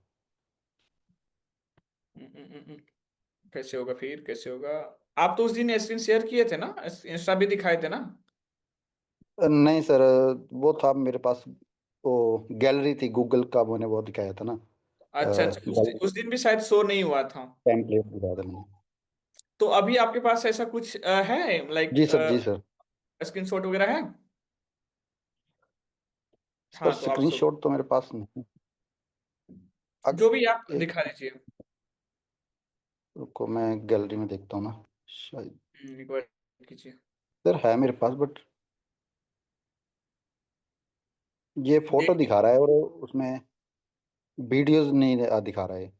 हम्म, हम्म, कैसे होगा फिर, कैसे होगा? आप तो उस दिन स्क्रीन शेयर किए थे ना, इंस्टा भी दिखाए थे ना। नहीं सर, वो था मेरे पास, वो गैलरी थी गूगल का, मैंने वो दिखाया था ना, अच्छा अच्छा, उस दिन भी शायद शो नहीं हुआ था। टेम्पलेट दिखाया था मैंने। तो अभी आपके पास ऐसा कुछ है लाइक जी सर, जी सर। स्क्रीनशॉट वगैरह है? सर हाँ तो आप शो, स्क्रीनशॉट तो मेरे पास नहीं। जो भी आप एक दिखा दीजिए। रुको, मैं गैलरी में देखता हूँ ना, शायद। एक बार कीजिए। सर है मेरे पास, बट ये फोटो देख, दिखा रहा है और उसमें वीडियोस नहीं दिखा रहा है।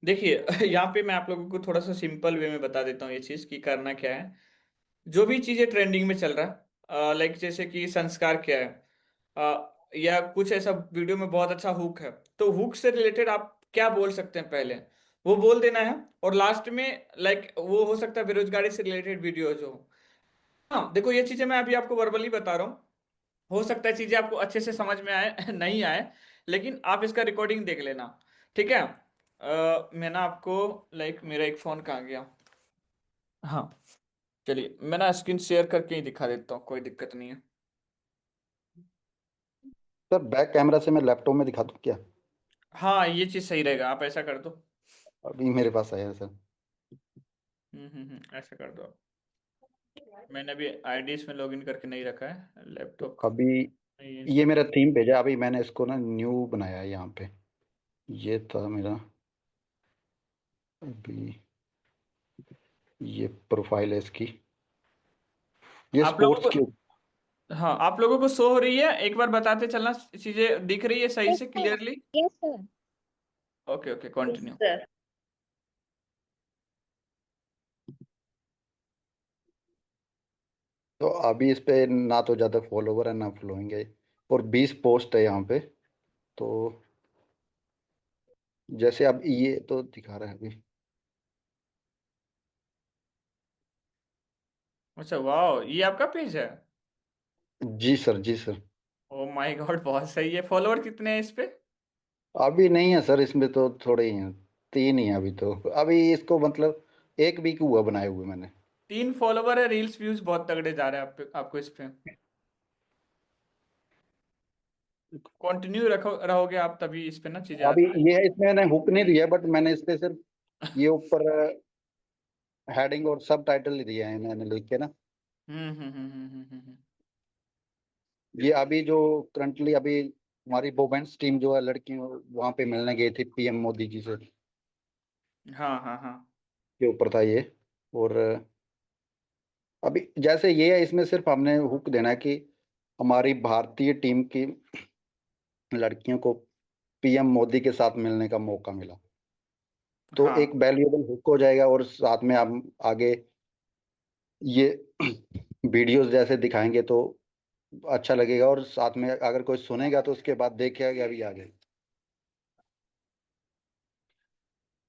देखिए यहाँ पे मैं आप लोगों को थोड़ा सा सिंपल वे में बता देता हूँ ये चीज कि करना क्या है। जो भी चीजें ट्रेंडिंग में चल रहा है, लाइक जैसे कि संस्कार क्या है, या कुछ ऐसा वीडियो में बहुत अच्छा हुक है, तो हुक से रिलेटेड आप क्या बोल सकते हैं पहले वो बोल देना है। और लास्ट में लाइक वो हो सकता है बेरोजगारी से रिलेटेड वीडियो जो हो। हाँ देखो, ये चीजें मैं अभी आपको वर्बली बता रहा हूँ, हो सकता है चीजें आपको अच्छे से समझ में आए नहीं आए, लेकिन आप इसका रिकॉर्डिंग देख लेना। ठीक है? मैं ना आपको लाइक मेरा एक फोन कहाँ गया, हाँ चलिए मैं ना स्क्रीन शेयर करके ही दिखा देता हूँ, कोई दिक्कत नहीं है। सर बैक कैमरा से मैं लैपटॉप में दिखा दूँ क्या? हाँ ये चीज सही रहेगा, आप ऐसा कर दो। अभी मेरे पास आया है सर। ऐसा कर दो आप। मैंने अभी आईडी इसमें लॉगिन करके नहीं रखा है तो लैपटॉप का। अभी नहीं ये इंस्टॉल। मेरा थीम भेजा, अभी मैंने इसको ना न्यू बनाया है यहाँ पे। ये था मेरा, अभी ये प्रोफाइल है इसकी, ये आप लोगों स्पोर्ट्स को, की। हाँ आप लोगों को शो हो रही है, एक बार बताते चलना, चीजें दिख रही है सही यस से sir. Clearly? Yes sir. Okay okay, yes continue. Sir. तो अभी इस पे ना तो ज़्यादा फॉलोवर है ना फॉलोइंग है, और 20 पोस्ट है यहाँ पे। तो जैसे अब ये तो दिखा रहा है अभी। अच्छा वाह, ये आपका पेज है? जी सर, जी सर। ओ माय गॉड, बहुत सही है। फॉलोअर कितने हैं इस पे? अभी नहीं है सर, इसमें तो थोड़े ही हैं, 3 ही हैं अभी तो। अभी इसको मतलब 1 वीक हुआ बनाए हुए मैंने। 3 फॉलोवर है, रील्स व्यूज बहुत तगड़े जा रहे हैं आपको इस पे। कंटिन्यू रखो रहोगे आप तभी इस पे ना चीजें अभी आती ये इसमें मैंने हुक नहीं दिया, बट मैंने इस पे सिर्फ ये ऊपर हेडिंग और सब टाइटल दिया है मैंने लिख के ना। है। ये अभी जो करंटली अभी हमारी वुमेन्स टीम जो है, लड़की वहां पे मिलने गई थी पीएम मोदी जी से, हाँ हाँ हाँ। के ऊपर था ये। और अभी जैसे ये है, इसमें सिर्फ हमने हुक देना है कि हमारी भारतीय टीम की लड़कियों को पीएम मोदी के साथ मिलने का मौका मिला। तो हाँ एक वैल्यूएबल हुक हो जाएगा, और साथ में हम आगे ये वीडियोस जैसे दिखाएंगे तो अच्छा लगेगा, और साथ में अगर कोई सुनेगा तो उसके बाद देखेगा भी आगे।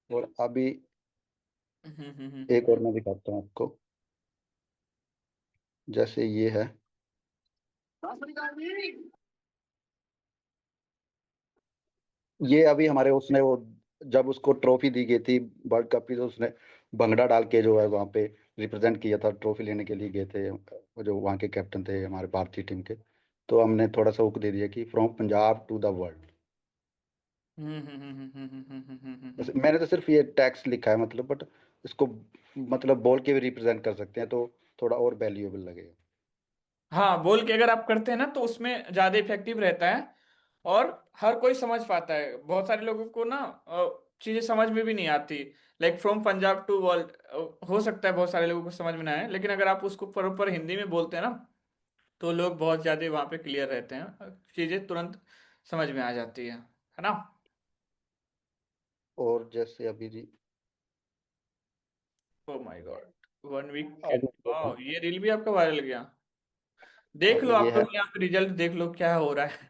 और अभी एक और मैं दिखाता हूँ आपको, जैसे ये है। ये अभी हमारे उसने वो, जब उसको ट्रॉफी दी गई थी वर्ल्ड कप की, तो उसने भंगड़ा डाल के जो है वहाँ पे रिप्रेजेंट किया था, ट्रॉफी लेने के लिए गए थे, वो जो वहाँ के कैप्टन थे हमारे भारतीय टीम के। तो हमने थोड़ा सा हुक दे दिया कि from Punjab to the world. मैंने तो सिर्फ ये टैक्स लिखा है मतलब, बट इसको मतलब बोल के भी रिप्रेजेंट कर सकते हैं, तो थोड़ा और वैल्यूएबल लगेगा। हाँ, बोल के अगर आप करते हैं ना तो उसमें ज्यादा इफेक्टिव रहता है, और हर कोई समझ पाता है। बहुत सारे लोगों को ना चीजें समझ में भी नहीं आती, like from Punjab to world, हो सकता है बहुत सारे लोगों को समझ में ना आए, लेकिन अगर आप उसको प्रॉपर हिंदी में बोलते हैं ना तो लोग बहुत ज्यादा वहां पे क्लियर रहते हैं, चीजें तुरंत समझ में आ जाती है ना? और जैसे ओ माय गॉड, 1 वीक के, अभी वाह ये रील भी आपका वायरल गया। देख लो अभी ये आप है, लोग यहाँ पे रिजल्ट देख लो क्या हो रहा है।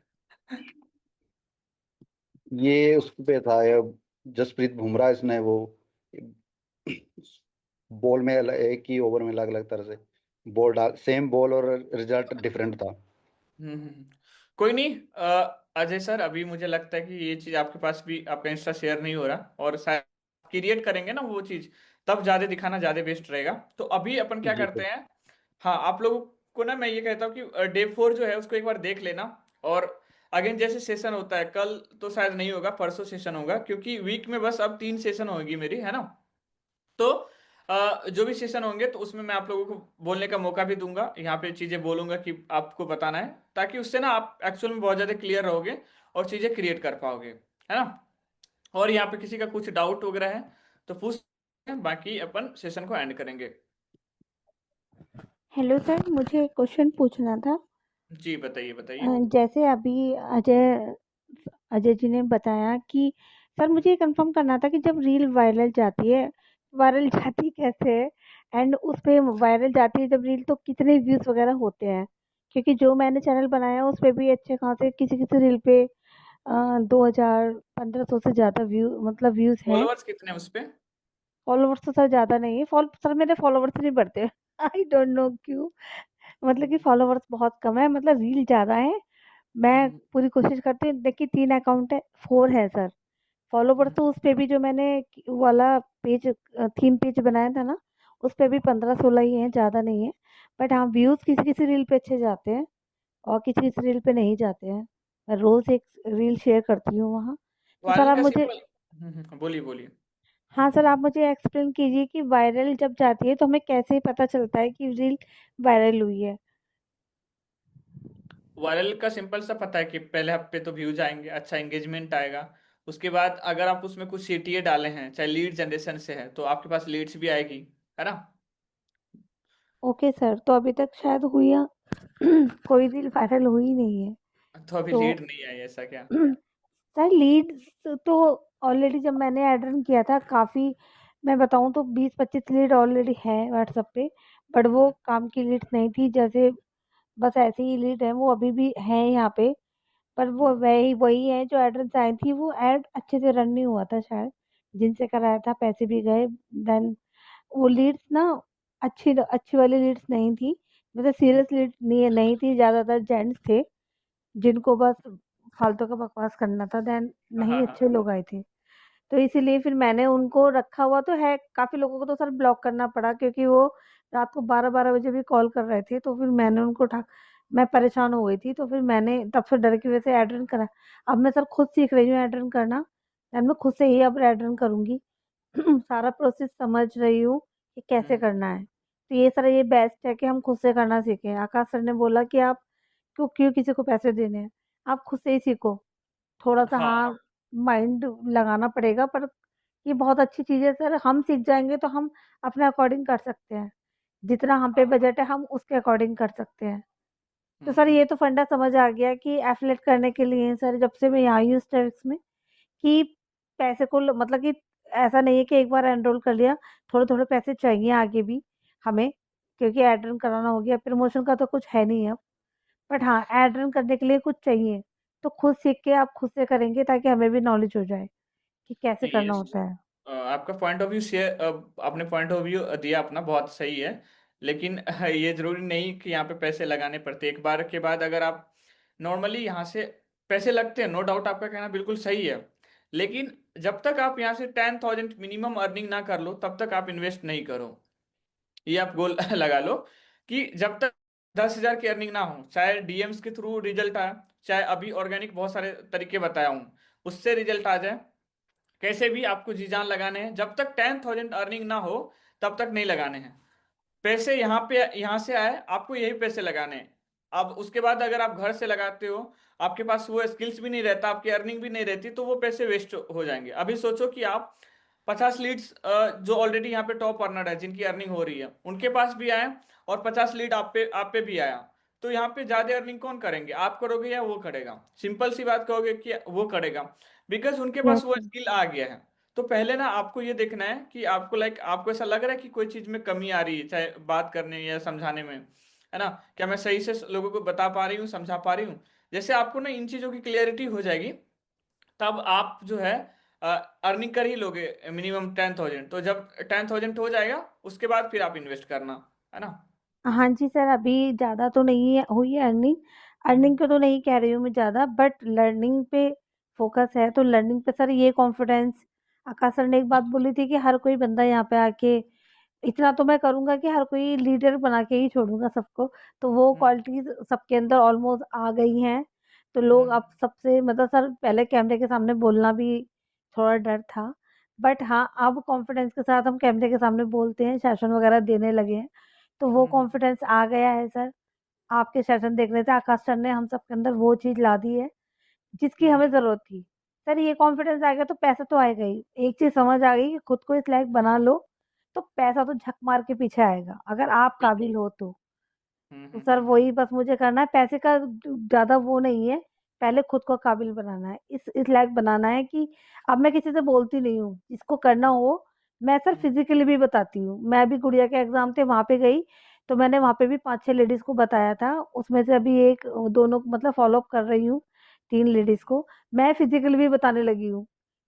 ये उस पे था ये, जसप्रीत बुमराह, इसने वो बॉल में एक ही ओवर में अलग अलग तरह से बॉल डाल, सेम बॉल और रिजल्ट डिफरेंट था। कोई नहीं, अजय सर अभी मुझे लगता है कि ये चीज आपके पास भी, आपका इंस्टा शेयर नहीं हो रहा, और शायद क्रिएट करेंगे ना वो चीज, तब ज्यादा दिखाना ज्यादा बेस्ट रहेगा। तो अभी अपन क्या जी करते सर। हैं, हाँ, आप लोगों को ना मैं ये कहता हूँ कि डे 4 जो है उसको एक बार देख लेना। और अगेन जैसे सेशन होता है, कल तो शायद नहीं होगा, परसों सेशन होगा, क्योंकि वीक में बस अब 3 सेशन होगी मेरी, है ना। तो जो भी सेशन होंगे तो उसमें मैं आप लोगों को बोलने का मौका भी दूंगा, यहाँ पे चीजें बोलूंगा कि आपको बताना है, ताकि उससे ना आप एक्चुअल में बहुत ज्यादा क्लियर रहोगे और चीजें क्रिएट कर पाओगे, है ना। और यहाँ पे किसी का कुछ डाउट वगैरह है तो पूछ सकते हैं, बाकी अपन सेशन को एंड करेंगे। हेलो सर, मुझे एक क्वेश्चन पूछना था। जी बताइए बताइए। जैसे अभी अजय अजय जी ने बताया कि सर मुझे ये कंफर्म करना था कि जब रील वायरल जाती कैसे है, एंड उस पे वायरल जाती है जब रील, तो कितने व्यूज वगैरह होते हैं? क्योंकि जो मैंने चैनल बनाया उस पे भी अच्छे खासे किसी किसी रील पे 2000 1500 से ज्यादा मतलब व्यूज हैं। फॉलोअर्स कितने हैं उस पे? फॉलोवर्स तो सर ज्यादा नहीं है, सर मेरे फॉलोवर्स नहीं बढ़ते आई डोंट नो क्यों। मतलब कि फॉलोवर्स बहुत कम है, मतलब रील ज्यादा है। मैं हम्म, पूरी कोशिश करती हूँ, देखिए 3 अकाउंट है, 4 है सर। फॉलोवर हम्म। तो उस पे भी जो मैंने वाला पेज, थीम पेज बनाया था ना, उस पे भी 15-16 ही हैं, ज़्यादा नहीं है। बट हाँ, व्यूज़ किसी किसी रील पे अच्छे जाते हैं और किसी किसी रील पे नहीं जाते हैं। मैं रोज़ एक रील शेयर करती हूँ वहाँ। तो सर वायरल आप का मुझे, सिंपल। बोलिए बोलिए। हाँ सर आप मुझे एक्सप्लेन कीजिए कि वायरल जब जाती है तो हमें कैसे पता चलता है कि रील वायरल हुई है? वायरल का सिंपल सा पता है कि पहले हफ्ते तो व्यूज आएंगे, अच्छा एंगेजमेंट आएगा। उसके बाद अगर आप उसमें कुछ सीटीए डाले हैं, चाहे लीड जनरेशन से है, तो आपके पास लीड्स भी आएगी, है ना। ओके सर, तो अभी तक शायद हुई है कोई रील वायरल हुई नहीं है। तो अभी तो लीड नहीं आई, ऐसा क्या? सर लीड्स तो ऑलरेडी जब मैंने ऐड रन किया था काफ़ी, मैं बताऊँ तो 20-25 लीड ऑलरेडी है व्हाट्सएप पे। बट वो हम्म, काम की लीड्स नहीं थी, जैसे बस ऐसे ही लीड है, वो अभी भी हैं यहाँ पे। पर वो हम्म। वही वही है जो एड रन आई थी, वो ऐड अच्छे से रन नहीं हुआ था शायद, जिनसे कराया था पैसे भी गए। देन वो लीड्स ना अच्छी अच्छी वाली लीड्स नहीं थी, मतलब हम्म। सीरियस लीड नहीं थी, ज़्यादातर जेंट्स थे जिनको बस फालतू का बकवास करना था। देन हाँ नहीं हाँ हाँ। अच्छे लोग आए थे, तो इसीलिए फिर मैंने उनको रखा हुआ तो है। काफ़ी लोगों को तो सर ब्लॉक करना पड़ा, क्योंकि वो रात को 12-12 बजे भी कॉल कर रहे थे, तो फिर मैंने उनको उठा, मैं परेशान हो गई थी, तो फिर मैंने तब से डर की वजह से ऐड रन करा। अब मैं सर खुद सीख रही हूँ ऐड रन करना, देन मैं खुद से ही अब ऐड रन करूँगी सारा प्रोसेस समझ रही हूँ कि कैसे हम्म। करना है। तो ये सर ये बेस्ट है कि हम खुद से करना सीखें। आकाश सर ने बोला कि आप क्यों क्यों किसी को पैसे देने हैं, आप खुद से ही सीखो। थोड़ा-सा हाँ हाँ, माइंड लगाना पड़ेगा, पर ये बहुत अच्छी चीज़ है सर। हम सीख जाएँगे तो हम अपने अकॉर्डिंग कर सकते हैं। जितना हम पे हाँ। बजट है हम उसके अकॉर्डिंग कर सकते हैं। तो सर हम्म। ये तो फंडा समझ आ गया कि एफिलिएट करने के लिए सर, जब से मैं यहाँ आई हूँ स्टेरिक्स में, कि पैसे को मतलब कि ऐसा नहीं है कि एक बार एनरोल कर लिया, थोड़े-थोड़े पैसे चाहिए आगे भी हमें, क्योंकि एड रन कराना हो गया, प्रमोशन का तो कुछ है नहीं अब। बट हाँ, एड रन करने के लिए कुछ चाहिए, तो खुद सीख के आप खुद से करेंगे ताकि हमें भी नॉलेज हो जाए कि कैसे नहीं करना ये होता है। आपका पॉइंट ऑफ व्यू शेयर, आपने पॉइंट ऑफ व्यू दिया अपना, बहुत सही है। लेकिन ये जरूरी नहीं कि यहाँ पे पैसे लगाने पड़ते। एक बार के बाद अगर आप नॉर्मली यहाँ से पैसे लगते हैं, नो डाउट, आपका कहना बिल्कुल सही है। लेकिन जब तक आप यहाँ से 10,000 मिनिमम अर्निंग ना कर लो, तब तक आप इन्वेस्ट नहीं करो। ये आप गोल लगा लो कि जब तक 10,000 की अर्निंग ना हो, चाहे डीएम्स के थ्रू रिजल्ट आए, चाहे अभी ऑर्गेनिक बहुत सारे तरीके बताया हूँ उससे रिजल्ट आ जाए, कैसे भी आपको जी जान लगाने हैं। जब तक 10,000 अर्निंग ना हो तब तक नहीं लगाने हैं पैसे। यहाँ से आए आपको यही पैसे लगाने हैं। अब उसके बाद अगर आप घर से लगाते हो, आपके पास वो स्किल्स भी नहीं रहता, आपकी अर्निंग भी नहीं रहती, तो वो पैसे वेस्ट हो जाएंगे। अभी सोचो कि आप 50 लीड्स जो ऑलरेडी यहाँ पे टॉप अर्नर है, जिनकी अर्निंग हो रही है, उनके पास भी आए, और 50 लीड आप पे भी आया, तो यहाँ पे ज्यादा अर्निंग कौन करेंगे, आप करोगे या वो करेगा? सिंपल सी बात कहोगे कि वो करेगा, बिकॉज उनके पास यस वो सर। स्किल आ गया है। तो पहले ना आपको ये देखना है कि आपको आपको ऐसा लग रहा है कि कोई चीज में कमी आ रही है, चाहे बात करने या समझाने में, है ना। क्या मैं सही से लोगों को बता पा रही हूँ, समझा पा रही हूँ? जैसे आपको ना इन चीजों की क्लियरिटी हो जाएगी, तब आप जो है अर्निंग कर ही लोगे मिनिमम 10,000। तो जब 10,000 हो जाएगा, उसके बाद फिर आप इन्वेस्ट करना, है ना। हाँ जी सर, अभी ज़्यादा तो नहीं है हुई है अर्निंग। हम्म। अर्निंग का तो नहीं कह रही हूँ मैं ज़्यादा, बट लर्निंग पे फ़ोकस है। तो लर्निंग पे सर ये कॉन्फिडेंस, आकाश सर ने एक बात बोली थी कि हर कोई बंदा यहाँ पे आके इतना तो मैं करूँगा कि हर कोई लीडर बना के ही छोड़ूँगा सबको, तो वो क्वालिटीज़ सबके अंदर ऑलमोस्ट आ गई हैं। तो लोग अब सबसे मतलब सर पहले कैमरे के सामने बोलना भी थोड़ा डर था, बट हाँ, अब कॉन्फिडेंस के साथ हम कैमरे के सामने बोलते हैं, सेशन वगैरह देने लगे हैं, तो वो कॉन्फिडेंस आ गया है सर। आपके सेशन देखने से आकाश सर ने हम सबके अंदर वो चीज़ ला दी है, जिसकी हमें ज़रूरत थी। सर ये कॉन्फिडेंस आ गया तो पैसा तो आएगा ही। एक चीज़ समझ आ गई कि खुद को इस लायक बना लो, तो पैसा तो झक मार के पीछे आएगा, अगर आप काबिल हो तो। तो सर वही बस मुझे करना है, पैसे का ज़्यादा वो नहीं है, पहले खुद को काबिल बनाना है, इस लायक बनाना है कि अब मैं किसी से बोलती नहीं हूँ, जिसको करना हो मैं सर फिज़िकली भी बताती हूँ। मैं अभी गुड़िया के एग्ज़ाम थे वहाँ पे गई, तो मैंने वहाँ पे भी 5-6 लेडीज़ को बताया था, उसमें से अभी एक दोनों मतलब फ़ॉलो अप कर रही हूँ, 3 लेडीज़ को। मैं फिज़िकली भी बताने लगी हूँ,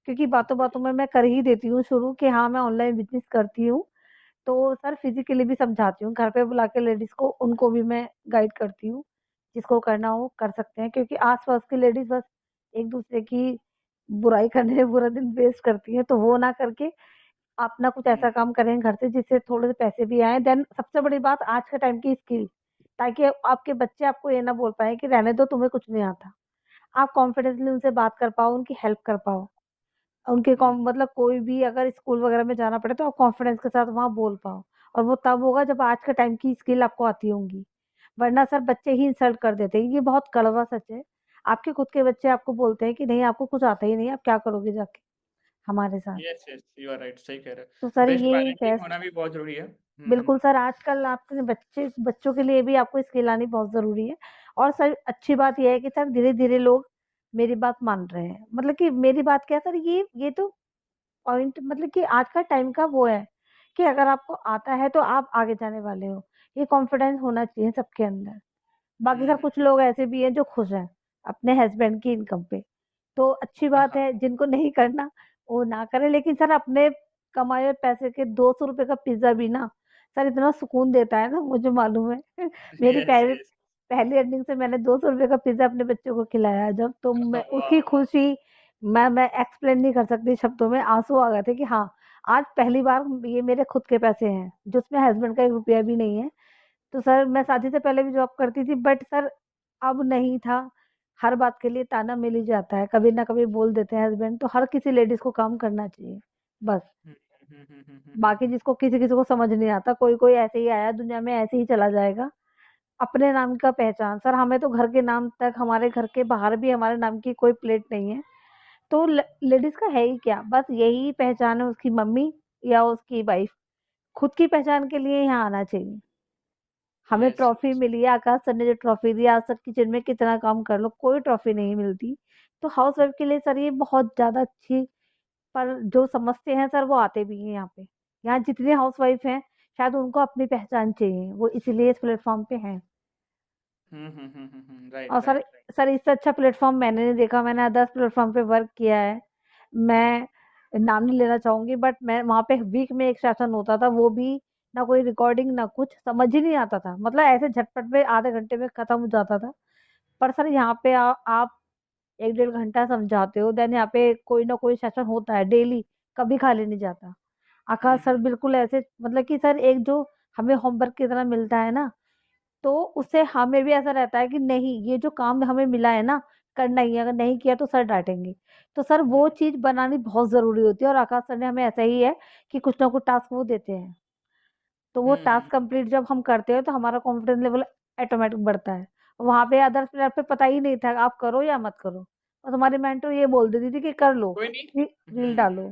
क्योंकि बातों-बातों में मैं कर ही देती हूँ शुरू कि हाँ, मैं ऑनलाइन बिज़नेस करती हूँ। तो सर फिज़िकली भी समझाती हूँ, घर पे बुला के लेडीज़ को उनको भी मैं गाइड करती हूँ, जिसको करना हो कर सकते हैं, क्योंकि आस-पास की लेडीज़ बस एक-दूसरे की बुराई करने में पूरा दिन वेस्ट करती हैं, तो वो ना करके अपना कुछ ऐसा काम करें घर से जिससे थोड़े से पैसे भी आएँ। देन सबसे बड़ी बात आज के टाइम की स्किल, ताकि आपके बच्चे आपको ये ना बोल पाएँ कि रहने दो तुम्हें कुछ नहीं आता। आप कॉन्फिडेंटली उनसे बात कर पाओ, उनकी हेल्प कर पाओ। उनके कॉम मतलब कोई भी अगर स्कूल वगैरह में जाना पड़े तो आप कॉन्फिडेंस के साथ वहाँ बोल पाओ, और वो तब होगा जब आज के टाइम की स्किल आपको आती होंगी। वरना सर बच्चे ही इंसल्ट कर देते हैं, ये बहुत कड़वा सच है। आपके खुद के बच्चे आपको बोलते हैं कि नहीं आपको कुछ आता ही नहीं है, आप क्या करोगे जाके हमारे साथ? Yes yes, you are right, सही कह रहे तो हो। सर बेस्ट ये पेरेंटिंग बेस्ट होना भी बहुत जरूरी है। बिल्कुल सर, आजकल आपके बच्चों के लिए भी आपको स्किल आनी बहुत ज़रूरी है। और सर अच्छी बात ये है कि सर धीरे-धीरे लोग मेरी बात मान रहे हैं। मतलब कि मेरी बात क्या है सर, ये तो पॉइंट मतलब कि आज का टाइम का वो है कि अगर आपको आता है तो आप आगे जाने वाले हो। ये कॉन्फिडेंस होना चाहिए सबके अंदर। बाकी सर कुछ लोग ऐसे भी हैं जो खुश हैं अपने हस्बैंड की इनकम पे। तो अच्छी बात है, जिनको नहीं करना वो ना करें, लेकिन सर अपने कमाए हुए पैसे के 200 रुपए का पिज़्ज़ा भी ना सर इतना सुकून देता है ना, मुझे मालूम है। मेरी यस पहली यस। पहली अर्निंग से मैंने 200 रुपए का पिज़्ज़ा अपने बच्चों को खिलाया जब, तो मैं उसकी वाह। खुशी मैं एक्सप्लेन नहीं कर सकती शब्दों में, आँसू आ गए थे कि हाँ, आज पहली बार ये मेरे खुद के पैसे हैं, जिसमें हस्बैंड का 1 रुपया भी नहीं है। तो सर मैं शादी से पहले भी जॉब करती थी, बट सर अब नहीं था। हर बात के लिए ताना मिल ही जाता है, कभी ना कभी बोल देते हैं हस्बैंड, तो हर किसी लेडीज को काम करना चाहिए बस। बाकी जिसको किसी किसी को समझ नहीं आता, कोई कोई ऐसे ही आया दुनिया में, ऐसे ही चला जाएगा। अपने नाम का पहचान सर, हमें तो घर के नाम तक, हमारे घर के बाहर भी हमारे नाम की कोई प्लेट नहीं है, तो लेडीज का है ही क्या, बस यही पहचान है उसकी मम्मी या उसकी वाइफ। खुद की पहचान के लिए यहाँ आना चाहिए। हमें यस ट्रॉफी मिली है, आकाश सर ने जो ट्रॉफी दी, आज सर किचन में कितना काम कर लो कोई ट्रॉफी नहीं मिलती। तो हाउस वाइफ के लिए सर ये बहुत ज्यादा अच्छी, पर जो समझते हैं सर वो आते भी हैं यहाँ पे। यहाँ जितने हाउस वाइफ हैं शायद उनको अपनी पहचान चाहिए, वो इसीलिए इस प्लेटफॉर्म पे हैं। और राइट सर राइट। सर इससे अच्छा प्लेटफॉर्म मैंने नहीं देखा, मैंने अदर्स प्लेटफॉर्म पे वर्क किया है। मैं नाम नहीं लेना चाहूंगी, बट मैं वहाँ पे वीक में एक सेशन होता था, वो भी ना कोई रिकॉर्डिंग ना कुछ, समझ ही नहीं आता था, मतलब ऐसे झटपट में आधे घंटे में खत्म हो जाता था। पर सर यहाँ पे आप 1-1.5 घंटा समझाते हो, देन यहाँ पे कोई ना कोई सेशन होता है डेली, कभी खाली नहीं जाता। आकाश सर बिल्कुल ऐसे मतलब कि सर एक जो हमें होमवर्क की तरह मिलता है ना, तो उससे हमें भी ऐसा रहता है कि नहीं ये जो काम हमें मिला है ना, करना ही है, अगर नहीं किया तो सर डांटेंगे। तो सर वो चीज बनानी बहुत जरूरी होती है, और आकाश सर ने हमें ऐसा ही है कि कुछ ना कुछ टास्क वो देते हैं, तो वो टास्क कंप्लीट जब हम करते हैं तो हमारा कॉन्फिडेंस लेवल ऑटोमेटिक बढ़ता है। वहां पे अदर्स प्लेयर पे पता ही नहीं था आप करो या मत करो, और तुम्हारी मेंटर ये बोल देती थी कि कर लो, कोई नहीं। रील डालो।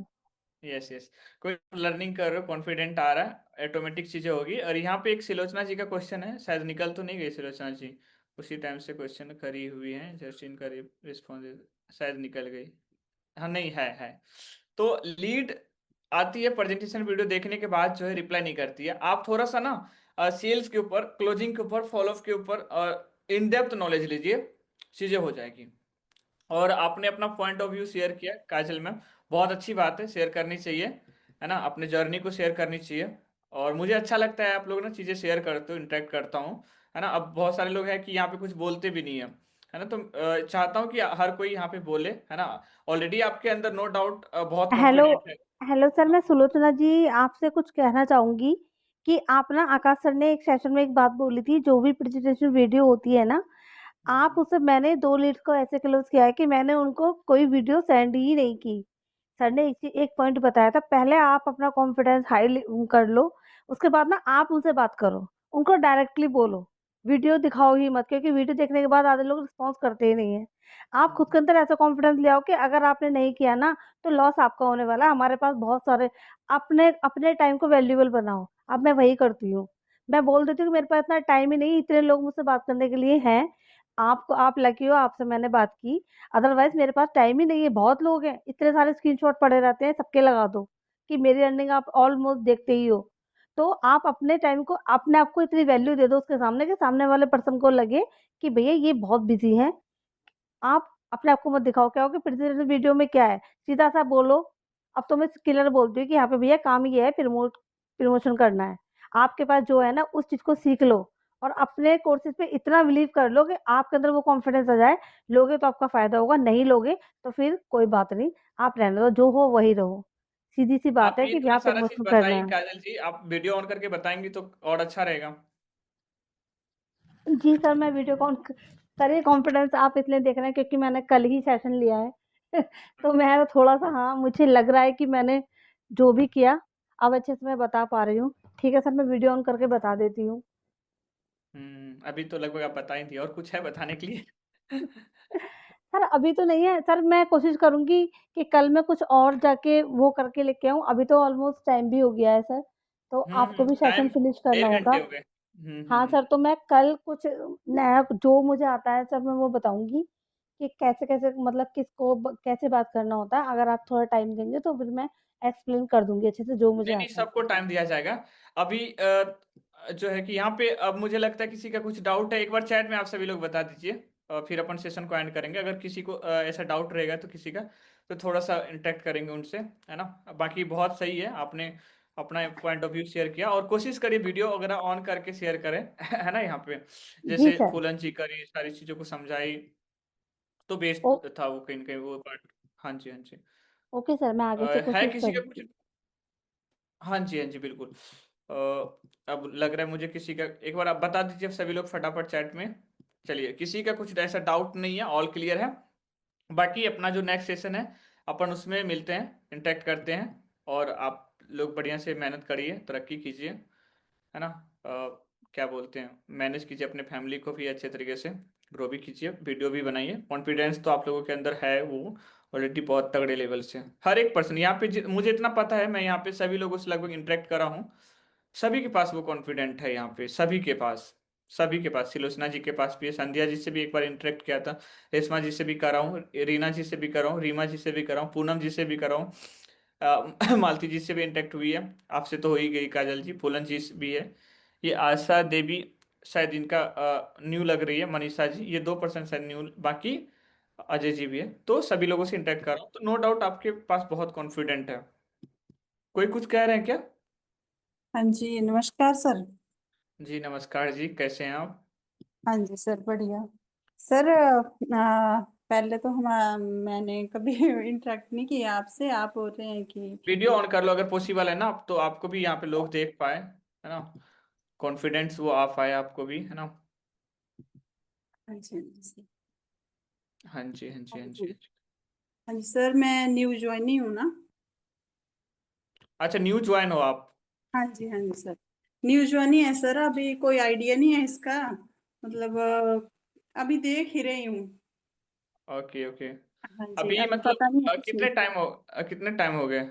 Yes yes. कोई लर्निंग कर रहे हो, कॉन्फिडेंट आ रहा है, ऑटोमेटिक चीजें होगी। और यहाँ पे एक सिलोचना जी का क्वेश्चन है, शायद निकल तो नहीं गई सिलोचना जी, उसी टाइम से क्वेश्चन करी हुई है, जस्ट इनका रिस्पॉन्स शायद निकल गई। हाँ नहीं, है। तो लीड आती है, प्रेजेंटेशन वीडियो देखने के बाद जो है रिप्लाई नहीं करती है। आप थोड़ा सा ना सेल्स के ऊपर, क्लोजिंग के ऊपर, फॉलो अप के ऊपर इन डेप्थ नॉलेज लीजिए, चीजें हो जाएगी। और आपने अपना पॉइंट ऑफ व्यू शेयर किया काजल मैम, बहुत अच्छी बात है, शेयर करनी चाहिए, है ना, अपने जर्नी को शेयर करनी चाहिए। और मुझे अच्छा लगता है आप लोग ना चीज़ें शेयर करते हो, इंटरेक्ट करता हूँ, है ना। अब बहुत सारे लोग हैं कि यहाँ पे कुछ बोलते भी नहीं है ना, तो चाहता हूँ कि हर कोई यहाँ पे बोले, है ना। ऑलरेडी आपके अंदर नो डाउट बहुत हेलो कॉन्फिडेंट है। हेलो सर, मैं सुलोचना जी आपसे कुछ कहना चाहूंगी कि आप ना, आकाश सर ने एक सेशन में एक बात बोली थी, जो भी प्रेजेंटेशन वीडियो होती है ना, आप उसे, मैंने 2 लीड्स को ऐसे क्लोज किया है कि मैंने उनको कोई वीडियो सेंड ही नहीं की। सर ने एक पॉइंट बताया था, पहले आप अपना कॉन्फिडेंस हाई कर लो, उसके बाद ना आप उनसे बात करो, उनको डायरेक्टली बोलो, वीडियो दिखाओ ही मत, क्योंकि वीडियो देखने के बाद आधे लोग रिस्पॉन्स करते ही नहीं है। आप खुद के अंदर ऐसा कॉन्फिडेंस ले आओ कि अगर आपने नहीं किया ना, तो लॉस आपका होने वाला है। हमारे पास बहुत सारे, अपने अपने टाइम को वैल्यूएबल बनाओ। अब मैं वही करती हूँ, मैं बोल देती हूँ कि मेरे पास इतना टाइम ही नहीं, इतने लोग मुझसे बात करने के लिए हैं। आपको, आप लकी हो, आपसे मैंने बात की, अदरवाइज मेरे पास टाइम ही नहीं है। बहुत लोग हैं, इतने सारे स्क्रीनशॉट पड़े रहते हैं, सबके लगा दो कि मेरी अर्निंग आप ऑलमोस्ट देखते ही हो। तो आप अपने टाइम को, अपने आप को इतनी वैल्यू दे दो उसके सामने, कि सामने वाले पर्सन को लगे कि भैया ये बहुत बिजी है। आप अपने आप को मत दिखाओ। क्या हो कि प्रेजेंटेशन वीडियो में क्या है, सीधा सा बोलो। अब तो मैं क्लियर बोलती हूँ कि यहाँ पे भैया काम ये है, प्रमोशन करना है, आपके पास जो है ना उस चीज को सीख लो, और अपने कोर्सेज पे इतना बिलीव कर लो कि आपके अंदर वो कॉन्फिडेंस आ जाए। लोगे तो आपका फायदा होगा, नहीं लोगे तो फिर कोई बात नहीं, आप रहने दो, जो हो वही रहो। सीधी सी बात आप है ये कि इतना यहाँ सारा चीज प्रमोशन करना बताई है। काजल जी, आप वीडियो ऑन करके बताएंगी तो और अच्छा रहेगा। जी सर, मैं वीडियो कॉल सर, ये कॉन्फिडेंस आप इसलिए देख रहे हैं क्योंकि मैंने कल ही सेशन लिया है तो मैं थोड़ा सा, हाँ, मुझे लग रहा है कि मैंने जो भी किया अब अच्छे से मैं बता पा रही हूँ। ठीक है सर, मैं वीडियो ऑन करके बता देती हूँ। अभी तो लगभग आप बता ही थी, और कुछ है बताने के लिए? सर अभी तो नहीं है सर, मैं कोशिश करूंगी कि कल मैं कुछ और जाके वो करके लेके आऊँ। अभी तो ऑलमोस्ट टाइम भी हो गया है सर, तो आपको भी सेशन टाइम फिनिश करना 1.5 घंटे होगा। हो गए। हाँ सर, तो मैं कल कुछ नया जो मुझे आता है सर, मैं वो बताऊंगी कि कैसे कैसे, मतलब किसको कैसे बात करना होता है। अगर आप थोड़ा टाइम देंगे तो फिर मैं एक्सप्लेन कर दूंगी अच्छे से, जो मुझे नहीं नहीं, आता है। सबको टाइम दिया जाएगा। अभी जो है कि यहाँ पे अब मुझे लगता है किसी का कुछ डाउट है, एक बार चैट में आप सभी लोग बता दीजिए, फिर अपन सेशन को एंड करेंगे। अगर किसी को ऐसा डाउट रहेगा तो किसी का, तो थोड़ा सा इंटरेक्ट करेंगे उनसे, है ना। बाकी बहुत सही है, आपने अपना पॉइंट ऑफ व्यू शेयर किया, और कोशिश करिए वीडियो वगैरह ऑन करके शेयर करें है ना। यहाँ पे जी जैसे सर। फूलन जी करी सारी चीज़ों को समझाई, तो ओ, बेस्ट था वो कहीं ना कहीं वो पार्ट। हाँ जी, हाँ जी। ओके सर, मैं आगे से है कोशिश किसी का कुछ? करूंगी। हाँ जी, हाँ जी, बिल्कुल। अ, अब लग रहा है मुझे किसी का, एक बार आप बता दीजिए सभी लोग फटाफट चैट में। चलिए, किसी का कुछ ऐसा डाउट नहीं है, ऑल क्लियर है। बाकी अपना जो नेक्स्ट सेशन है, अपन उसमें मिलते हैं, इंटरेक्ट करते हैं, और आप लोग बढ़िया से मेहनत करिए, तरक्की कीजिए, है ना। क्या बोलते हैं, मैनेज कीजिए अपने फैमिली को भी अच्छे तरीके से, ग्रो भी कीजिए, वीडियो भी बनाइए। कॉन्फिडेंस तो आप लोगों के अंदर है, वो ऑलरेडी बहुत तगड़े लेवल से। हर एक पर्सन यहाँ पे मुझे इतना पता है, मैं यहाँ पे सभी लोगों से लगभग इंटरेक्ट करा हूँ, सभी के पास वो कॉन्फिडेंट है यहाँ पे, सभी के पास, सभी के पास। सिलोचना जी के पास भी है, संध्या जी से भी एक बार इंटरेक्ट किया था, रेशमा जी से भी कर रहा हूँ, रीना जी से भी कर रहा हूँ, रीमा जी से भी कर रहा हूँ, पूनम जी से भी कर रहा हूँ, मालती जी से भी इंटरेक्ट हुई है, आपसे तो हो ही गई काजल जी, फूलन जी से भी है, ये आशा देवी शायद इनका न्यू लग रही है, मनीषा जी, ये 2% शायद न्यू, बाकी अजय जी भी है। तो सभी लोगों से इंटरेक्ट कर रहा हूँ, तो नो डाउट आपके पास बहुत कॉन्फिडेंट है। कोई कुछ कह रहे हैं क्या? हाँ जी, नमस्कार सर। जी नमस्कार जी, कैसे हैं आप? हाँ जी सर, बढ़िया। सर पहले तो मैंने कभी इंटरेक्ट नहीं किया आपसे, आप बोल रहे हैं कि वीडियो ऑन कर लो अगर पॉसिबल है ना, तो आपको भी यहाँ पे लोग देख पाए, है ना, कॉन्फिडेंस वो आ पाए आपको भी, है ना। हाँ जी, हाँ जी सर। हाँ जी, हाँ जी, हाँ हाँ जी, जी, हाँ जी। हाँ जी सर, मैं न्यू ज्वाइन ही हूँ ना। अच्छा, न्यू ज्वाइन हो आप? हाँ जी, हाँ जी सर, न्यू ज्वाइन ही है सर, अभी कोई आइडिया नहीं है इसका, मतलब अभी देख ही रही हूँ। Okay okay. हाँ जी, अभी अभी मतलब पता नहीं है कुछ नहीं। कितने टाइम हो गए?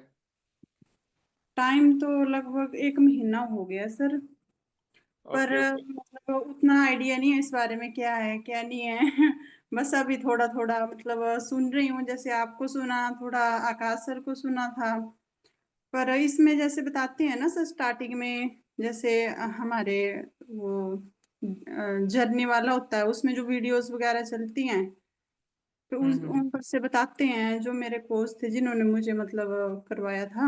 टाइम तो लगभग 1 महीना हो गया सर, पर ओके ओके। मतलब उतना आइडिया नहीं है इस बारे में, क्या है क्या नहीं है बस अभी थोड़ा थोड़ा मतलब सुन रही हूँ, जैसे आपको सुना, थोड़ा आकाश सर को सुना था। पर इसमें जैसे बताते हैं ना सर स्टार्टिंग में, जैसे हमारे वो जर्नी वाला होता है, उसमें जो वीडियोस वगैरह चलती हैं, तो हम्म उन पर से बताते हैं, जो मेरे कोच थे जिन्होंने मुझे मतलब करवाया था,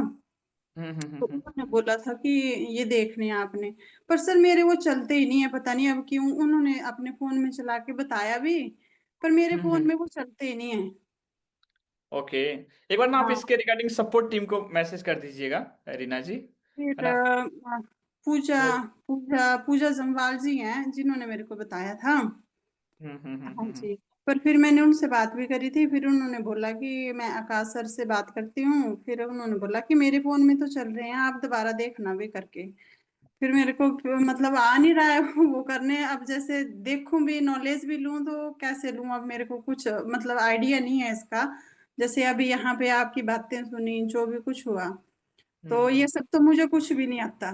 हम्म हम्म हम्म तो हम्म उन्होंने बोला था कि ये देखने हैं आपने। पर सर मेरे वो चलते ही नहीं है, पता नहीं अब क्यों, उन्होंने अपने फोन में चला के बताया भी, पर मेरे हम्म, फोन हम्म। में वो चलते ही नहीं है। ओके, एक बार ना आप हाँ, इसके रिगार्डिंग सपोर्ट टीम को मैसेज कर दीजिएगा, रीना जी, है फिर ना। पूजा वो पूजा पूजा जम्वाल जी हैं जिन्होंने मेरे को बताया था। हाँ हम्म। जी। पर फिर मैंने उनसे बात भी करी थी, फिर उन्होंने बोला कि मैं आकाश सर से बात करती हूँ, फिर उन्होंने बोला कि मेरे फोन में तो चल रहे हैं, आप दोबारा देखना भी करके। फिर मेरे को मतलब आ नहीं रहा है वो करने। अब जैसे देखूं भी, नॉलेज भी लूं तो कैसे लूं, अब मेरे को कुछ मतलब आइडिया नहीं है इसका। जैसे अभी यहाँ पे आपकी बातें सुनी, जो भी कुछ हुआ, तो ये सब तो मुझे कुछ भी नहीं आता।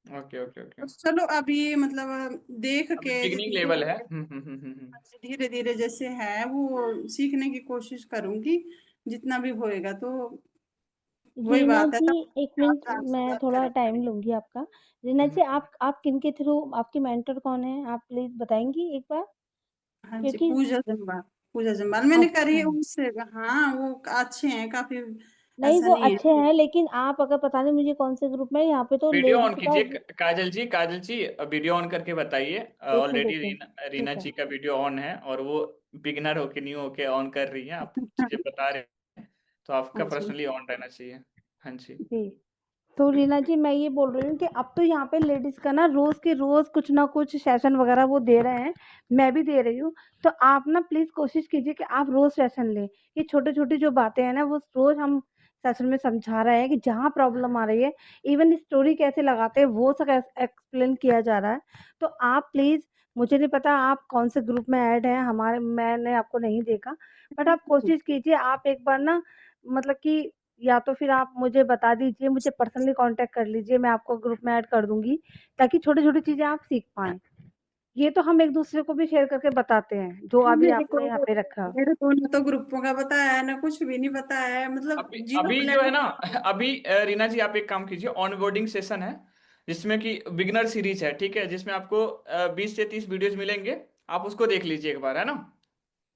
Okay okay okay. तो चलो अभी मतलब देख अभी के बिगिनिंग धीरे लेवल है। धीरे, हम्म। धीरे धीरे जैसे है वो सीखने की कोशिश करूंगी, जितना भी होएगा। तो वही रीना बात है, जी, तब एक मिनट, आपसे मैं बात थोड़ा करें। टाइम लूंगी आपका। रीना हम्म, जी, आप किन के थ्रू, आपकी मेंटर कौन है, आप प्लीज बताएंगी एक बार, हाँ जी, क्योंकि पूजा जम्बाल। पूजा जम्बाल मैंने करी अच्छा, है उनसे। हाँ, वो अच्छे हैं काफी, नहीं ऐसा वो नहीं है। अच्छे हैं, लेकिन आप अगर पता नहीं मुझे कौन से ग्रुप में, यहाँ पे तो वीडियो ऑन लेडीज का। कीजिए काजल जी, काजल जी वीडियो ऑन करके बताइए। देखो ऑलरेडी देखो, रीना ठीक है जी का वीडियो ऑन है और वो बिगनर होके न्यू होके ऑन कर रही हैं, आप चीजें बता रहे हैं, तो हाँ आपका जी। पर्सनली ऑन रहना चाहिए। हाँ जी। जी। तो रीना जी, मैं ये बोल रही हूँ कि अब तो यहाँ पे लेडीज का ना रोज के रोज कुछ ना कुछ सेशन वगैरह वो दे रहे हैं, मैं भी दे रही हूँ। तो आप ना प्लीज कोशिश कीजिए कि आप रोज सेशन लें। ये छोटी छोटी जो बातें हैं ना, वो रोज हम सेशन में समझा रहे हैं कि जहाँ प्रॉब्लम आ रही है, इवन स्टोरी कैसे लगाते हैं वो सब एक्सप्लेन किया जा रहा है। तो आप प्लीज, मुझे नहीं पता आप कौन से ग्रुप में ऐड हैं, हमारे मैंने आपको नहीं देखा, बट आप कोशिश कीजिए, आप एक बार ना, मतलब कि या तो फिर आप मुझे बता दीजिए, मुझे पर्सनली कांटेक्ट कर लीजिए, मैं आपको ग्रुप में ऐड कर दूंगी, ताकि छोटी छोटी चीजें आप सीख पाएं। ये तो हम एक दूसरे को भी शेयर करके बताते हैं, जो अभी मेरे को आपने यहाँ पे रखा। मेरे को ना तो ग्रुपों का पता है, ना कुछ भी नहीं पता है, मतलब अभी जीरो अभी जो है ना, प्लेटफॉर्म। अभी रीना जी आप एक काम कीजिए, ऑनबोर्डिंग सेशन है जिसमें कि बिगनर सीरीज है, ठीक है, जिसमें आपको 20 से 30 वीडियोज मिलेंगे, आप उसको देख लीजिए एक बार, है ना।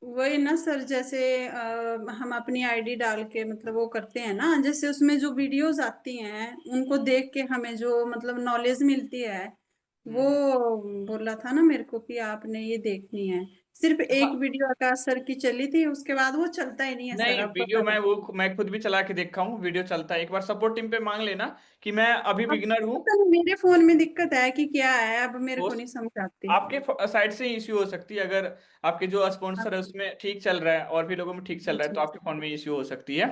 वही ना सर, जैसे हम अपनी आईडी डाल के मतलब वो करते हैं ना, जैसे उसमें जो वीडियोस आती हैं उनको देख के हमें जो मतलब नॉलेज मिलती है, वो हम्म। बोला था ना मेरे को कि आपने ये देखनी है। सिर्फ एक हाँ, वीडियो आकाश सर की चली थी, उसके बाद वो चलता ही नहीं है सर, नहीं अब वीडियो पता मैं लगा। वो मैं खुद भी चला के देखा हूँ, वीडियो चलता है, एक बार सपोर्ट टीम पे मांग लेना कि मैं अभी अब बिगनर हूँ। पता नहीं मेरे फोन में दिक्कत है कि क्या है, अब मेरे हो को नहीं समझ आती। आपके साइड से इश्यू हो सकती है, अगर आपके जो स्पॉन्सर है उसमें ठीक चल रहा है और भी लोगों में ठीक हाँ चल रहा है, तो जी। आपके फोन में इश्यू हो सकती है।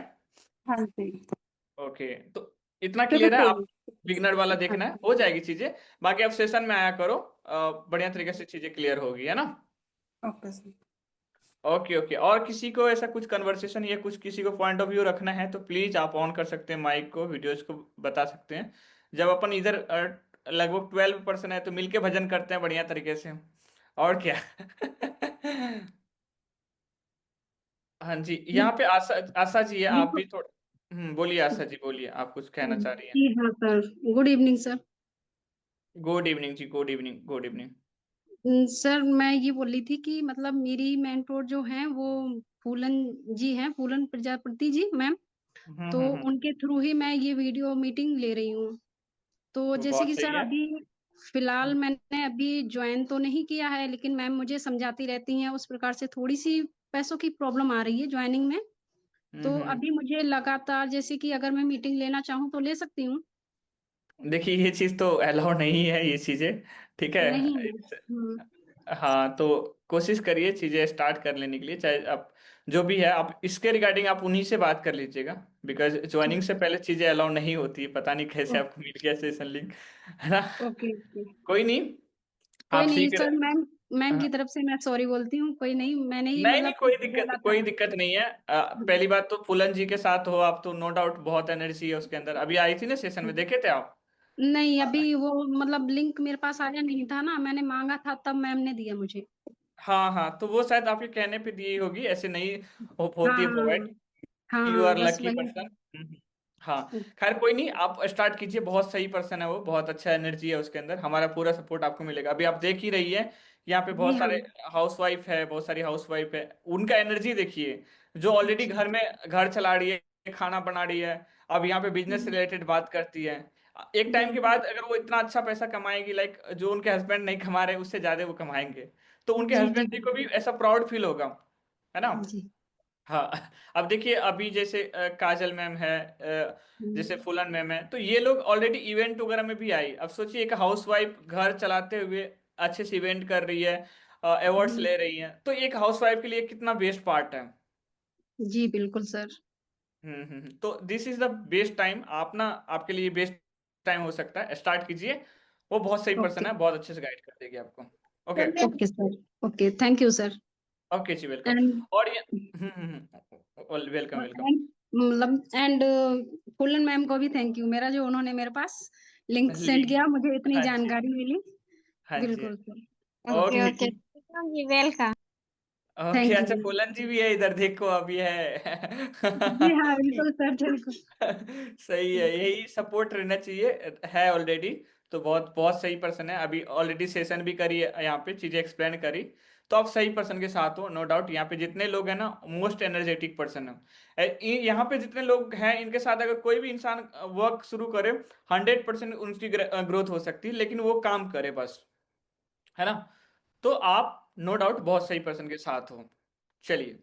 हाँ जी। ओके, तो इतना चलो क्लियर है, कोई आप बिगनर वाला नहीं। हाँ देखना है, जी। हो जाएगी चीजें। बाकी आप सेशन में आया करो, बढ़िया तरीके से चीजें क्लियर होगी, है ना। Okay sir. ओके ओके, और किसी को ऐसा कुछ कन्वर्सेशन या कुछ किसी को पॉइंट ऑफ व्यू रखना है तो प्लीज आप ऑन कर सकते हैं माइक को, वीडियोज को बता सकते हैं। जब अपन इधर लगभग 12% है तो मिलके भजन करते हैं बढ़िया तरीके से, और क्या। हाँ जी, यहाँ पे आशा, आशा जी है, आप भी थोड़ा बोलिए आशा जी, बोलिए, आप कुछ कहना चाह रही हैं। जी हाँ sir, good evening sir. Good evening जी, good evening, good evening. Sir मैं ये बोल रही थी कि मतलब मेरी मेंटोर जो हैं वो फूलन जी हैं, फूलन प्रजापति जी मैम। तो हम्म। उनके थ्रू ही मैं ये वीडियो मीटिंग ले रही हूँ। तो जैसे बहुत कि सही सर है। अभी फिलहाल मैंने अभी ज्वाइन तो नहीं किया है, लेकिन मैम मुझे समझाती रहती हैं, उस प्रकार से थोड़ी-सी पैसों की प्रॉब्लम आ रही है ज्वाइनिंग में। तो हम्म। अभी मुझे लगातार जैसे कि अगर मैं मीटिंग लेना चाहूँ तो ले सकती हूँ? देखिए ये चीज तो अलाउ नहीं है, ये चीजें, ठीक है। नहीं है। हुँ। हाँ, तो कोशिश करिए चीजें स्टार्ट कर लेने के लिए, चाहे आप जो भी है, आप इसके रिगार्डिंग आप उन्हीं से बात कर लीजिएगा, बिकॉज ज्वाइनिंग ठीक। से पहले चीजें अलाउ नहीं होती है, पता नहीं कैसे ओ आपको मिल गया सेशन लिंक, है ना। Okay, okay. कोई नहीं, कोई आप नहीं सीख सर, रहे। मैम मैम की हाँ, तरफ से मैं सॉरी बोलती हूँ, कोई नहीं, मैंने ही नहीं नहीं, मतलब बोला था। कोई दिक्कत नहीं है। पहली बात तो फूलन जी के साथ हो आप तो नो डाउट बहुत एनर्जी है उसके अंदर, अभी आई थी ना सेशन में, देखे थे आप। नहीं, अभी वो मतलब लिंक मेरे पास आया नहीं था ना, मैंने माँगा था तब मैम ने दिया मुझे। हाँ हाँ, तो वो शायद आपके कहने पे दी होगी, ऐसे नहीं होती है हाँ, प्रोवाइड। हाँ, यू हाँ, आर बस लकी वही। पर्सन। हाँ, खैर कोई नहीं, आप स्टार्ट कीजिए, बहुत सही पर्सन है वो, बहुत अच्छा एनर्जी है उसके अंदर, हमारा पूरा सपोर्ट आपको मिलेगा। अभी आप देख ही रही है, यहाँ पे जी बहुत हाँ, सारे हाउसवाइफ है, बहुत सारी हाउसवाइफ है, उनका एनर्जी देखिए, जो ऑलरेडी अच्छा। घर में घर चला रही है, खाना बना रही है, अब यहाँ पे बिजनेस हुँ, रिलेटेड बात करती है। एक टाइम के बिल्कुल। बाद अगर वो इतना अच्छा पैसा कमाएगी, लाइक जो उनके हस्बैंड नहीं कमा रहे उससे ज्यादा वो कमाएंगे, तो उनके जी, जी, हस्बैंड जी को भी बिल्कुल। ऐसा प्राउड फील होगा, है ना। जी, हाँ अब देखिए अभी जैसे काजल मैम है, जैसे फूलन मैम है, तो ये लोग ऑलरेडी इवेंट वगैरह में भी आई। अब सोचिए एक हाउसवाइफ घर चलाते हुए अच्छे से इवेंट कर रही है, अवार्ड्स ले रही है, तो एक हाउसवाइफ के लिए कितना बेस्ट पार्ट है। जी बिल्कुल सर। तो this is the best time, आप ना आपके लिए बेस्ट टाइम हो सकता है, स्टार्ट कीजिए। वो बहुत सही पर्सन ओके है, बहुत अच्छे से गाइड कर देगी आपको। Okay okay sir. Okay thank you sir. Okay जी, वेलकम। एंड और ये वेलकम वेलकम। मतलब एंड फूलन मैम को भी थैंक यू, मेरा जो उन्होंने मेरे पास लिंक सेंड लिंक, किया, मुझे इतनी हाँ जी, जानकारी मिली। हाँ जी, बिल्कुल सर। ओके ओके ओके जी, वेलकम जी, वेलकम। ओके। थैंक अच्छा यू। फूलन जी भी है इधर, देखो अभी है। जी हाँ बिल्कुल सर, बिल्कुल। सही है, यही सपोर्ट रहना चाहिए, है ऑलरेडी। तो बहुत बहुत सही पर्सन है, अभी ऑलरेडी सेशन भी करी है यहाँ पे, चीजें एक्सप्लेन करी, तो आप सही पर्सन के साथ हो, नो डाउट। यहाँ पे जितने लोग हैं ना, मोस्ट एनर्जेटिक पर्सन है। यहाँ पे जितने लोग हैं, इनके साथ अगर कोई भी इंसान वर्क शुरू करे, 100% उनकी ग्रोथ हो सकती है, लेकिन वो काम करे बस, है ना। तो आप नो डाउट बहुत सही पर्सन के साथ हो। चलिए,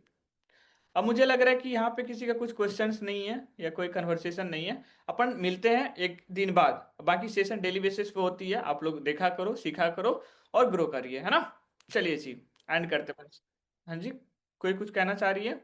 अब मुझे लग रहा है कि यहाँ पे किसी का कुछ क्वेश्चंस नहीं है या कोई कन्वर्सेशन नहीं है। अपन मिलते हैं एक दिन बाद, बाकी सेशन डेली बेसिस पे होती है, आप लोग देखा करो, सीखा करो और ग्रो करिए, है ना। चलिए जी, एंड करते हैं। हाँ जी, कोई कुछ कहना चाह रही है?